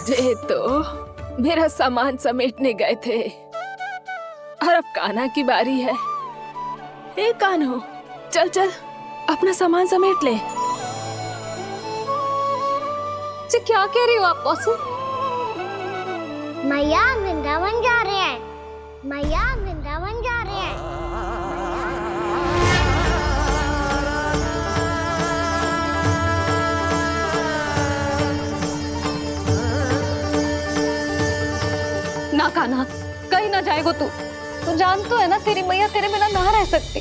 जे तो मेरा सामान समेटने गए थे और अब कान्हा की बारी है। हे कान्हो, चल चल अपना सामान समेट ले। जी क्या कह रही हो आप मौसी? मैया वृंदावन जा रहे हैं, मैया वृंदावन जा रहे हैं। ना कान्हा, कहीं ना जाएगो तू जान तो है ना तेरी मैया तेरे बिना ना रह सकती।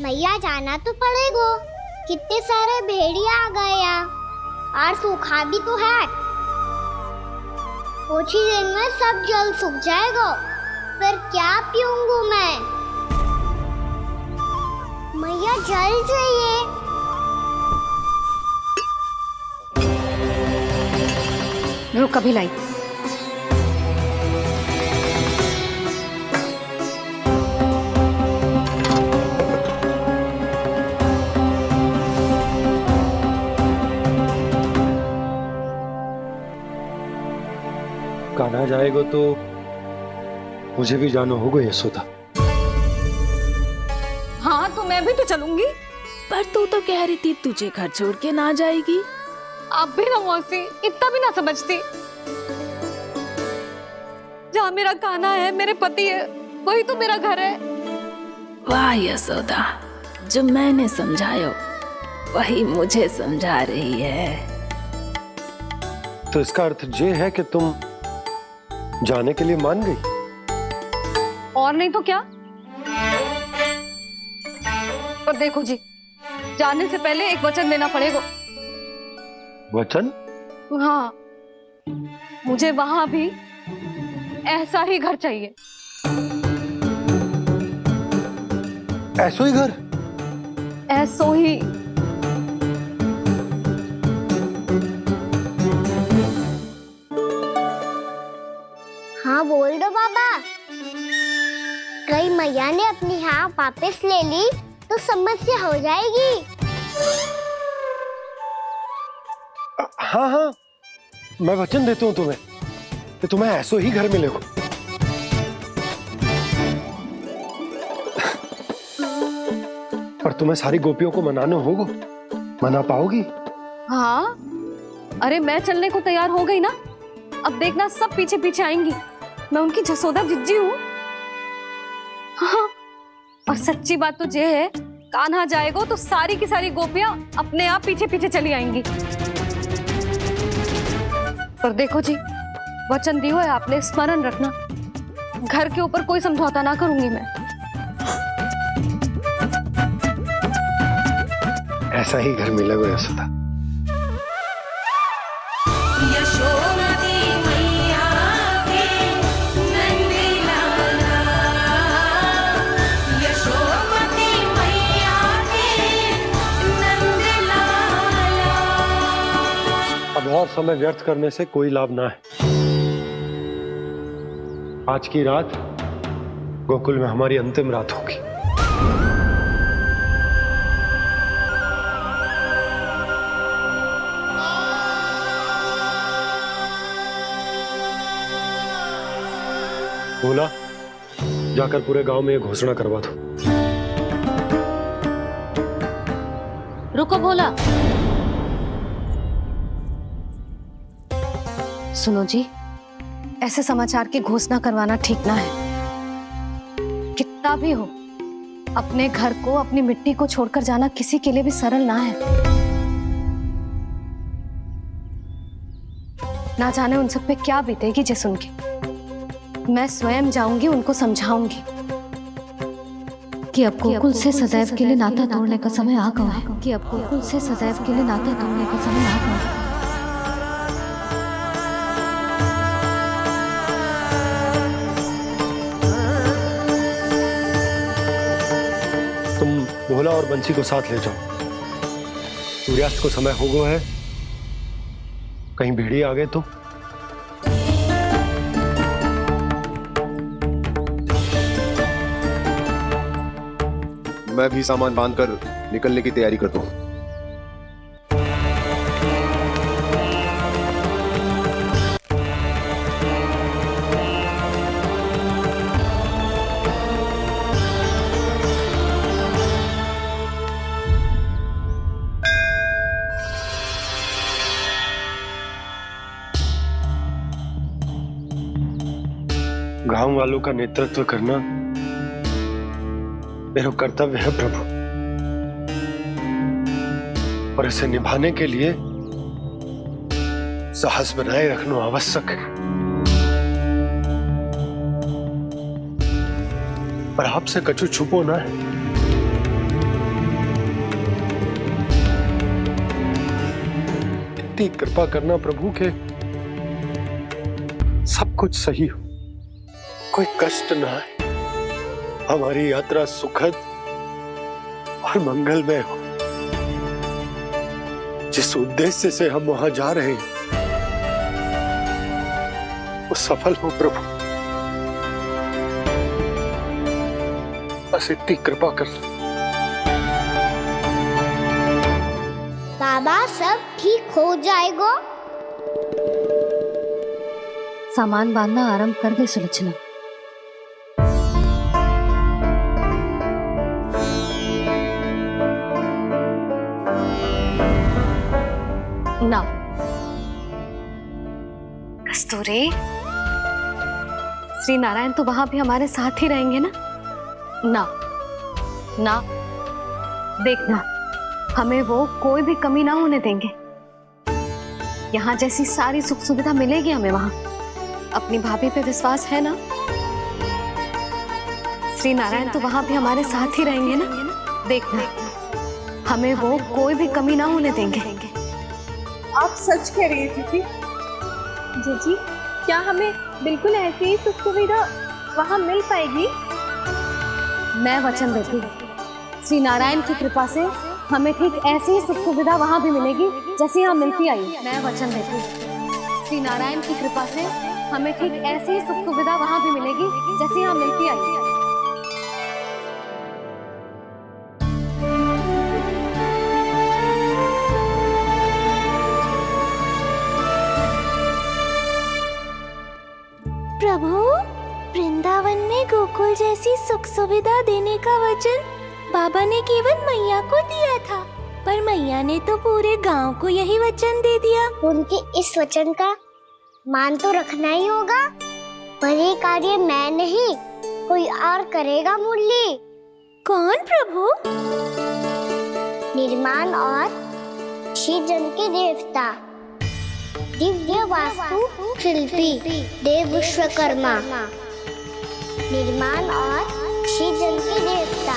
मैया जाना तो पड़ेगा, कितने सारे भेड़िया आ गए यहाँ, और सूखा भी तो है। कुछ ही दिन में सब जल सूख जाएगा, फिर क्या पीऊंगा मैं? मैया जल चाहिए। रुक अभी लाई। कान्हा जाएगा तो मुझे भी जाना होगा यशोदा। हाँ तो मैं भी तो चलूंगी। पर तू तो कह रही थी तुझे घर छोड़ के ना जाएगी। आप भी ना मौसी, इतना भी ना समझती। जहाँ मेरा कान्हा है, मेरे पति है, वही तो मेरा घर है। वाह यशोदा, जो मैंने समझाया वही मुझे समझा रही है। तो इसका अर्थ ये है कि तुम जाने के लिए मान गई? और नहीं तो क्या। पर देखो जी, जाने से पहले एक वचन देना पड़ेगा। वचन? हाँ, मुझे वहां भी ऐसा ही घर चाहिए। ऐसो ही घर? ऐसो ही। हाँ बोल दो बाबा। कहीं मैया ने अपनी हाँ वापस ले ली तो समस्या हो जाएगी। हाँ हाँ, मैं वचन देता हूँ तुम्हें कि तुम्हें ऐसो ही घर मिलेगा। पर तुम्हें सारी गोपियों को मनाना होगा, मना पाओगी? हाँ, अरे मैं चलने को तैयार हो गई ना। अब देखना सब पीछे पीछे आएंगी। मैं उनकी जसोदा जिज्जी हूँ। हाँ, और सच्ची बात तो ये है, कान्हा जाएगा तो सारी की सारी गोपियां अपने आप पीछे पीछे चली आएंगी। पर देखो जी, वचन दिया है आपने, स्मरण रखना। घर के ऊपर कोई समझौता ना करूंगी मैं। ऐसा ही घर मिलेगा यशोदा। अब और समय व्यर्थ करने से कोई लाभ ना है। आज की रात गोकुल में हमारी अंतिम रात होगी। बोला, जाकर पूरे गांव में ये घोषणा करवा दो। रुको भोला। सुनो जी, ऐसे समाचार की घोषणा करवाना ठीक ना है। कितना भी हो, अपने घर को, अपनी मिट्टी को छोड़कर जाना किसी के लिए भी सरल ना है। ना जाने उन सब पे क्या बीतेगी जे सुन के। मैं स्वयं जाऊंगी, उनको समझाऊंगी कि अब गोकुल से सदैव के लिए नाता तोड़ने का समय आ गया है, कि अब गोकुल से सदैव के लिए नाता तोड़ने का समय आ गया है। तुम भोला और बंसी को साथ ले जाओ। सूर्यास्त को समय हो गया है, कहीं भेड़िए आ गए तो। मैं भी सामान बांधकर निकलने की तैयारी करता हूँ। गांव वालों का नेतृत्व करना मेरा कर्तव्य है प्रभु, और इसे निभाने के लिए साहस बनाए रखना आवश्यक है। पर आपसे कछु छुपो ना है। इतनी कृपा करना प्रभु के सब कुछ सही हो, कोई कष्ट ना आए, हमारी यात्रा सुखद और मंगलमय हो। जिस उद्देश्य से हम वहां जा रहे हैं वो सफल हो प्रभु, बस इतनी कृपा कर। बाबा सब ठीक हो जाएगा। सामान बांधना आरंभ कर दे सुलोचना। ना कस्तूरी, श्री नारायण तो वहां भी हमारे साथ ही रहेंगे ना? ना ना, देखना हमें वो कोई भी कमी ना होने देंगे। यहाँ जैसी सारी सुख सुविधा मिलेगी हमें वहां। अपनी भाभी पे विश्वास है ना? श्री नारायण तो वहां भी हमारे साथ ही रहेंगे ना? देखना हमें वो कोई भी कमी ना होने देंगे। आप सच कह रही है जीजी? जीजी, क्या हमें बिल्कुल ऐसी ही सुख सुविधा वहाँ मिल पाएगी? मैं वचन देती हूँ, श्री नारायण की कृपा से हमें ठीक ऐसी ही सुख सुविधा वहाँ भी मिलेगी जैसी यहाँ मिलती आई। मैं वचन देती हूँ, श्री नारायण की कृपा से हमें ठीक ऐसी ही सुख सुविधा वहाँ भी मिलेगी जैसी यहाँ मिलती आई। प्रभु, वृंदावन में गोकुल जैसी सुख सुविधा देने का वचन बाबा ने केवल मैया को दिया था, पर मैया ने तो पूरे गांव को यही वचन दे दिया। उनके इस वचन का मान तो रखना ही होगा, पर ये कार्य मैं नहीं कोई और करेगा। मुरली कौन प्रभु? निर्माण और सृजन के देवता, दिव्य वास्तु शिल्पी देव विश्वकर्मा। निर्माण और सृजन के देवता,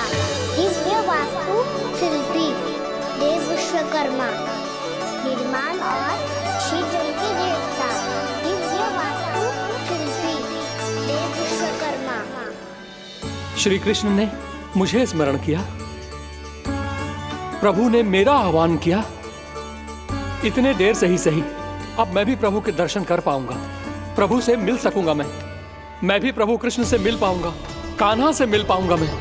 दिव्य वास्तु शिल्पी देव विश्वकर्मा। निर्माण और सृजन के देवता, दिव्य वास्तु शिल्पी देव विश्वकर्मा। श्री कृष्ण ने मुझे स्मरण किया, प्रभु ने मेरा आह्वान किया। इतने देर से ही सही, अब मैं भी प्रभु के दर्शन कर पाऊंगा, प्रभु से मिल सकूंगा। मैं भी प्रभु कृष्ण से मिल पाऊंगा, कान्हा से मिल पाऊंगा मैं।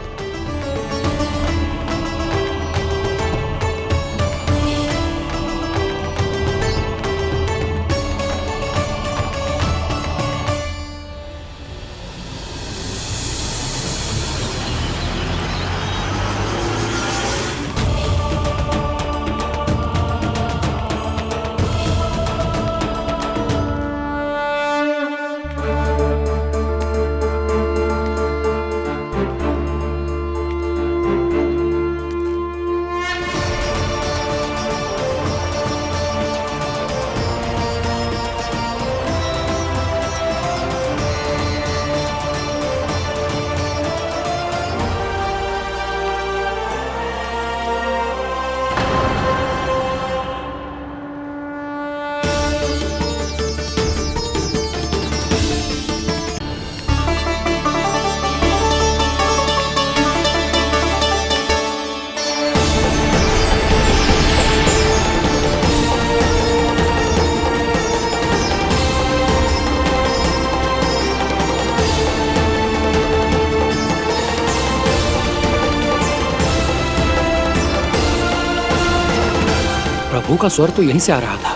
प्रभु का स्वर तो यहीं से आ रहा था,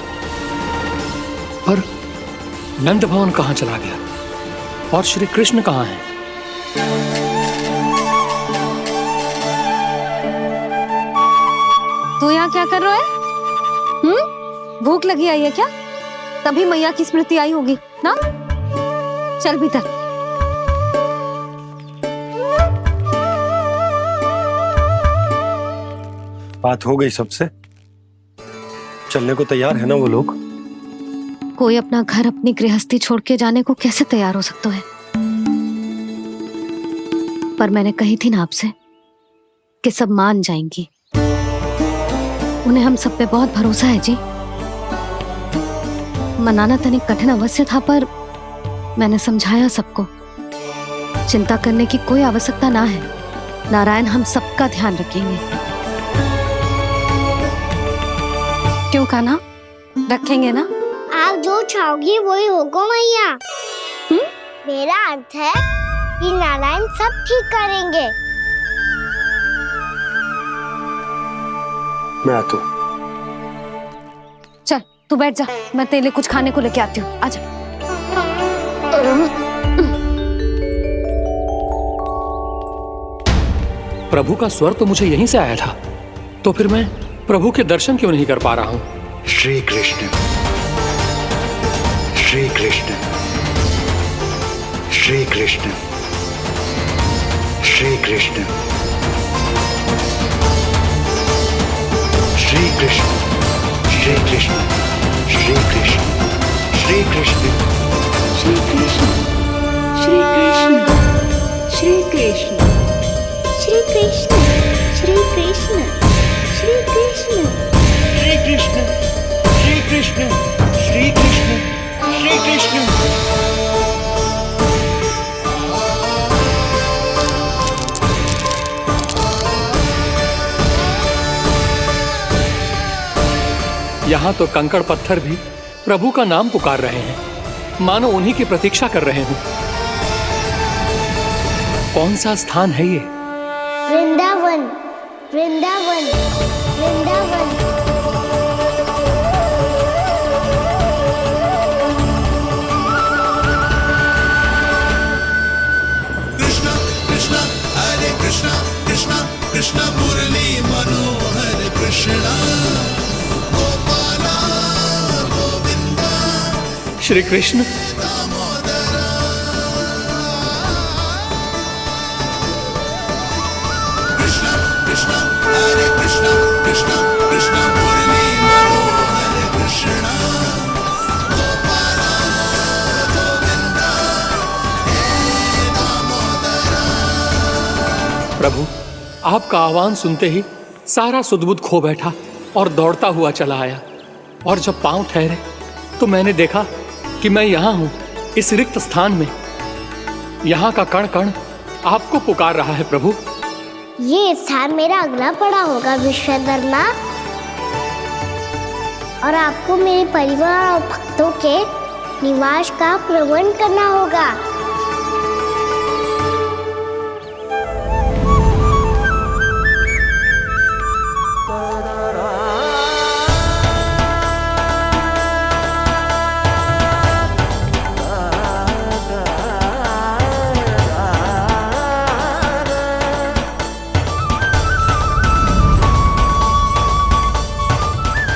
पर नंद भवन कहां चला गया और श्री कृष्ण कहां हैं? तू यहाँ क्या कर रहा है? भूख लगी आई है क्या? तभी मैया की स्मृति आई होगी ना? चल भीतर। बात हो गई सबसे? चलने को तैयार है ना वो लोग? कोई अपना घर, अपनी गृहस्थी छोड़ के जाने को कैसे तैयार हो सकता है? पर मैंने कही थी ना आपसे कि सब मान जाएंगी। उन्हें हम सब पे बहुत भरोसा है जी। मनाना तनिक कठिन अवश्य था, पर मैंने समझाया सबको। चिंता करने की कोई आवश्यकता ना है। नारायण हम सबका ध्यान रखेंगे। क्यों कान्हा, रखेंगे ना? आप जो चाहोगी वही होगा मैया। मेरा अर्थ है कि नारायण सब ठीक करेंगे। मैं आता हूँ। चल तू बैठ जा, मैं तेरे लिए कुछ खाने को लेके आती हूँ। आजा। प्रभु का स्वर तो मुझे यहीं से आया था, तो फिर मैं प्रभु के दर्शन क्यों नहीं कर पा रहा हूँ? श्री कृष्ण, श्री कृष्ण, श्री कृष्ण, श्री कृष्ण, श्री कृष्ण, श्री कृष्ण, श्री कृष्ण, श्री कृष्ण, श्री कृष्ण, श्री कृष्ण, श्री कृष्ण, श्री कृष्ण, श्री कृष्ण, श्री कृष्ण, श्री कृष्ण, श्री कृष्ण, श्री कृष्ण, श्री कृष्ण। यहाँ तो कंकड़ पत्थर भी प्रभु का नाम पुकार रहे हैं, मानो उन्हीं की प्रतीक्षा कर रहे हों। कौन सा स्थान है ये? वृंदावन, वृंदावन, वृंदावन। कृष्णा कृष्णा हरे कृष्णा, कृष्णा कृष्णा मुरली मनोहर कृष्णा, गोपाला गोविंदा। श्री कृष्ण, कृष्णा कृष्णा हरे कृष्णा, कृष्णा कृष्णा मुरली मनोहर कृष्णा, गोपाला गोविंदा हे दामोदरा। प्रभु आपका आह्वान सुनते ही सारा सुध-बुध खो बैठा और दौड़ता हुआ चला आया, और जब पांव ठहरे तो मैंने देखा कि मैं यहाँ हूँ, इस रिक्त स्थान में। यहाँ का कण कण आपको पुकार रहा है प्रभु। ये स्थान मेरा अगला पड़ा होगा विश्वकर्मा, और आपको मेरे परिवार और भक्तों के निवास का प्रबंध करना होगा।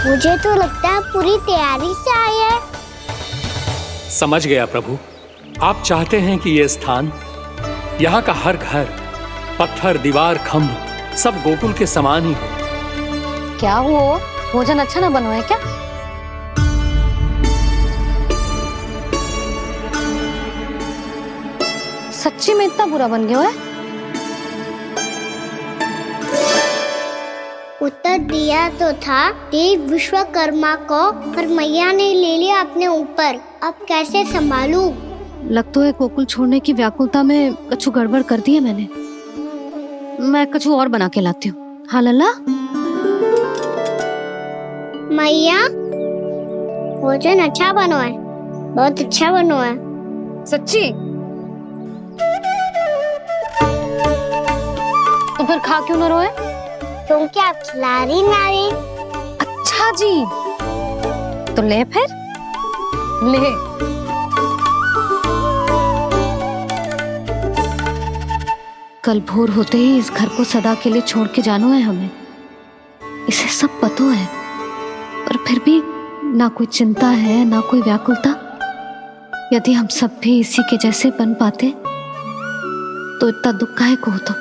मुझे तो लगता है पूरी तैयारी से आए हैं। समझ गया प्रभु, आप चाहते हैं कि यह स्थान, यहाँ का हर घर, पत्थर, दीवार, खंभ सब गोकुल के समान ही हो। क्या हुआ? भोजन अच्छा ना बना है क्या? सच्ची में इतना बुरा बन गया है? उत्तर दिया तो था देव विश्वकर्मा को, पर मैया ने ले लिया अपने ऊपर। अब कैसे संभालूं? लगता है गोकुल छोड़ने की व्याकुलता में कछु गड़बड़ कर दी है मैंने। मैं कछु और बना के लाती हूँ। हाँ लल्ला? मैया, भोजन अच्छा बनो है, बहुत अच्छा बनो है। सच्ची? तो फिर खा क्यों न रोए? तुम क्या खिला रही नारी? अच्छा अच्छा जी, तो ले फिर ले। कल भोर होते ही इस घर को सदा के लिए छोड़ के जाना है हमें, इसे सब पता है, पर फिर भी ना कोई चिंता है ना कोई व्याकुलता। यदि हम सब भी इसी के जैसे बन पाते तो इतना दुख काहे को होता।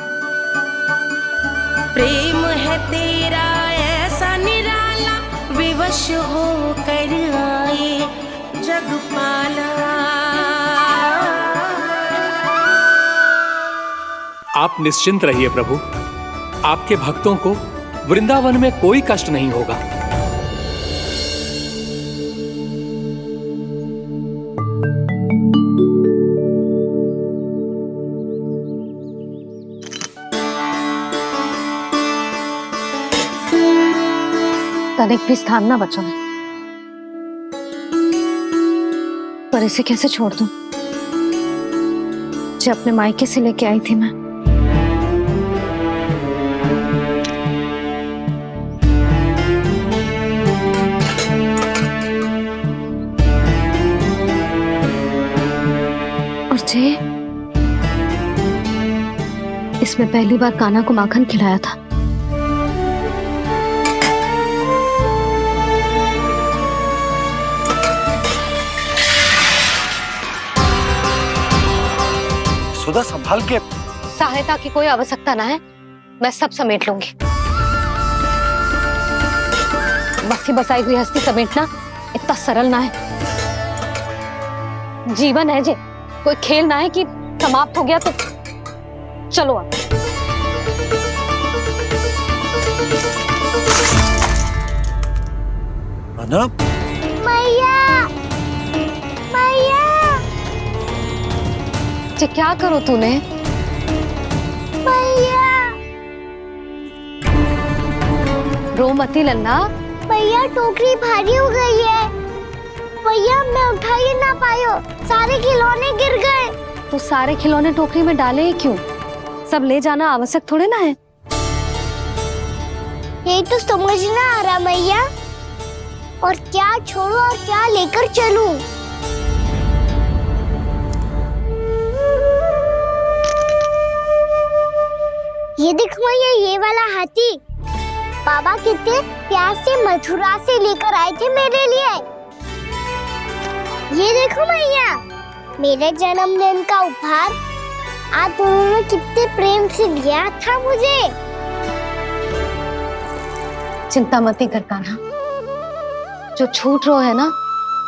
प्रेम है तेरा ऐसा निराला, विवश हो कर आए जगपाला। आप निश्चिंत रहिए प्रभु, आपके भक्तों को वृंदावन में कोई कष्ट नहीं होगा। तनिक भी स्थान ना बचो है, पर इसे कैसे छोड़ दूं जो अपने मायके से लेके आई थी मैं। और जे इसमें पहली बार कान्हा को माखन खिलाया था। सुधा संभाल के। सहायता की कोई आवश्यकता ना है, मैं सब समेट लूंगी। बसी बसाई हुई हस्ती समेटना इतना सरल ना है। जीवन है जे, कोई खेल ना है कि समाप्त हो गया तो चलो आप। अना? मैया, मैया, जे क्या करो तूने? मैया, रो मती लल्ला। भैया टोकरी भारी हो गई है। भैया मैं उठा ही ना पायो, सारे खिलौने गिर गए। तो सारे खिलौने टोकरी में डाले ही क्यों? सब ले जाना आवश्यक थोड़े ना है। यही तो समझ ना आ रहा मैया, और क्या छोड़ू और क्या लेकर चलूं? ये देखो मैया, ये वाला हाथी बाबा कितने प्यार से मथुरा से लेकर आए थे मेरे लिए। ये देखो मैया, मेरे जन्मदिन का उपहार आज उन्होंने कितने प्रेम से दिया था मुझे। चिंता मत कर कान्हा, जो छूट रो है ना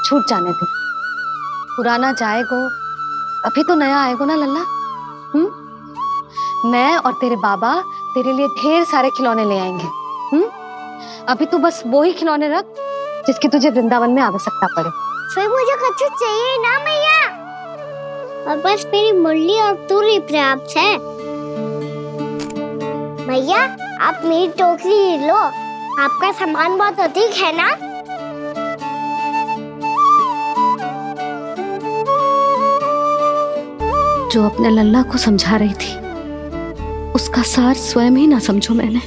छूट जाने दे। पुराना जाएगो, अभी तो नया आएगो ना लल्ला। मैं और तेरे बाबा तेरे लिए ढेर सारे खिलौने ले आएंगे। अभी तू बस वो ही खिलौने रख जिसकी तुझे वृंदावन में आवश्यकता पड़े। फिर मुझे कुछ चाहिए ना मैया, और बस मेरी मुरली और तुरी पर्याप्त है। भैया आप मेरी टोकरी लो, आपका सामान बहुत अधिक है ना। जो अपने लल्ला को समझा रही थी उसका सार स्वयं ही ना समझो मैंने।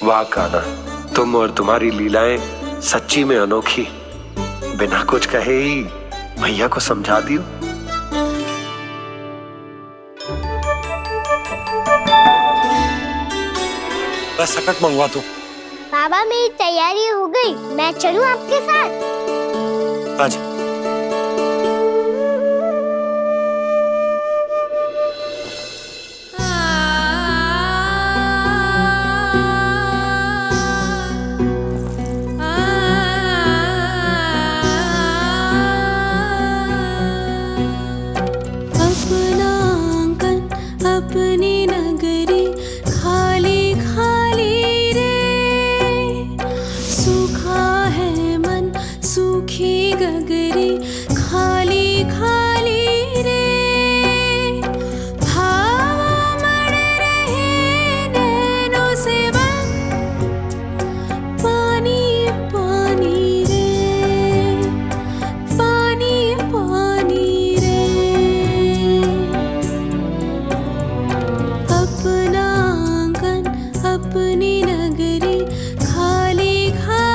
वाह कान्हा, तुम और तुम्हारी लीलाएं सच्ची में अनोखी। बिना कुछ कहे ही भैया को समझा दियो। बस सकट मंगवा दो। बाबा मेरी तैयारी हो गई, मैं चलूं आपके साथ? आजा। अपनी नगरी खाली खाली रे, सूखा है मन सूखी गगरी खाली खाली रे, हवा मर रहे नैनों से बन पानी पानी रे, पानी पानी रे। अपना आंगन अपनी नगरी खाली खाली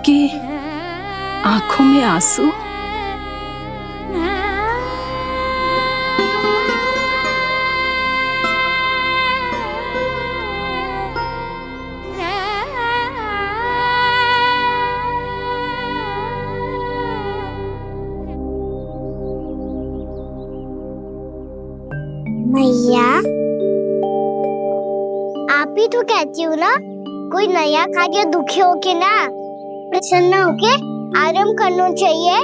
की आंखों में आंसू। मैया, आप ही तो कहती हो ना, कोई नया खा के दुखी होके ना, प्रसन्न होके आराम करना चाहिए।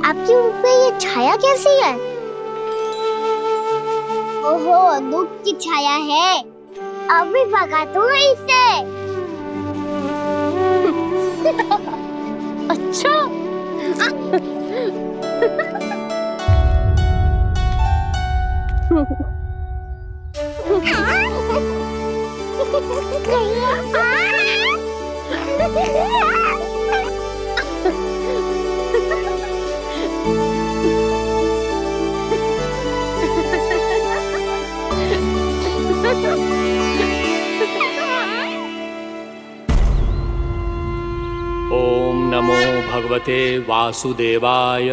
आपकी मुंह पे ये छाया कैसी है? ओहो, दुख की छाया है। अभी भगा दो इसे। अच्छा। ओम नमो भगवते वासुदेवाय।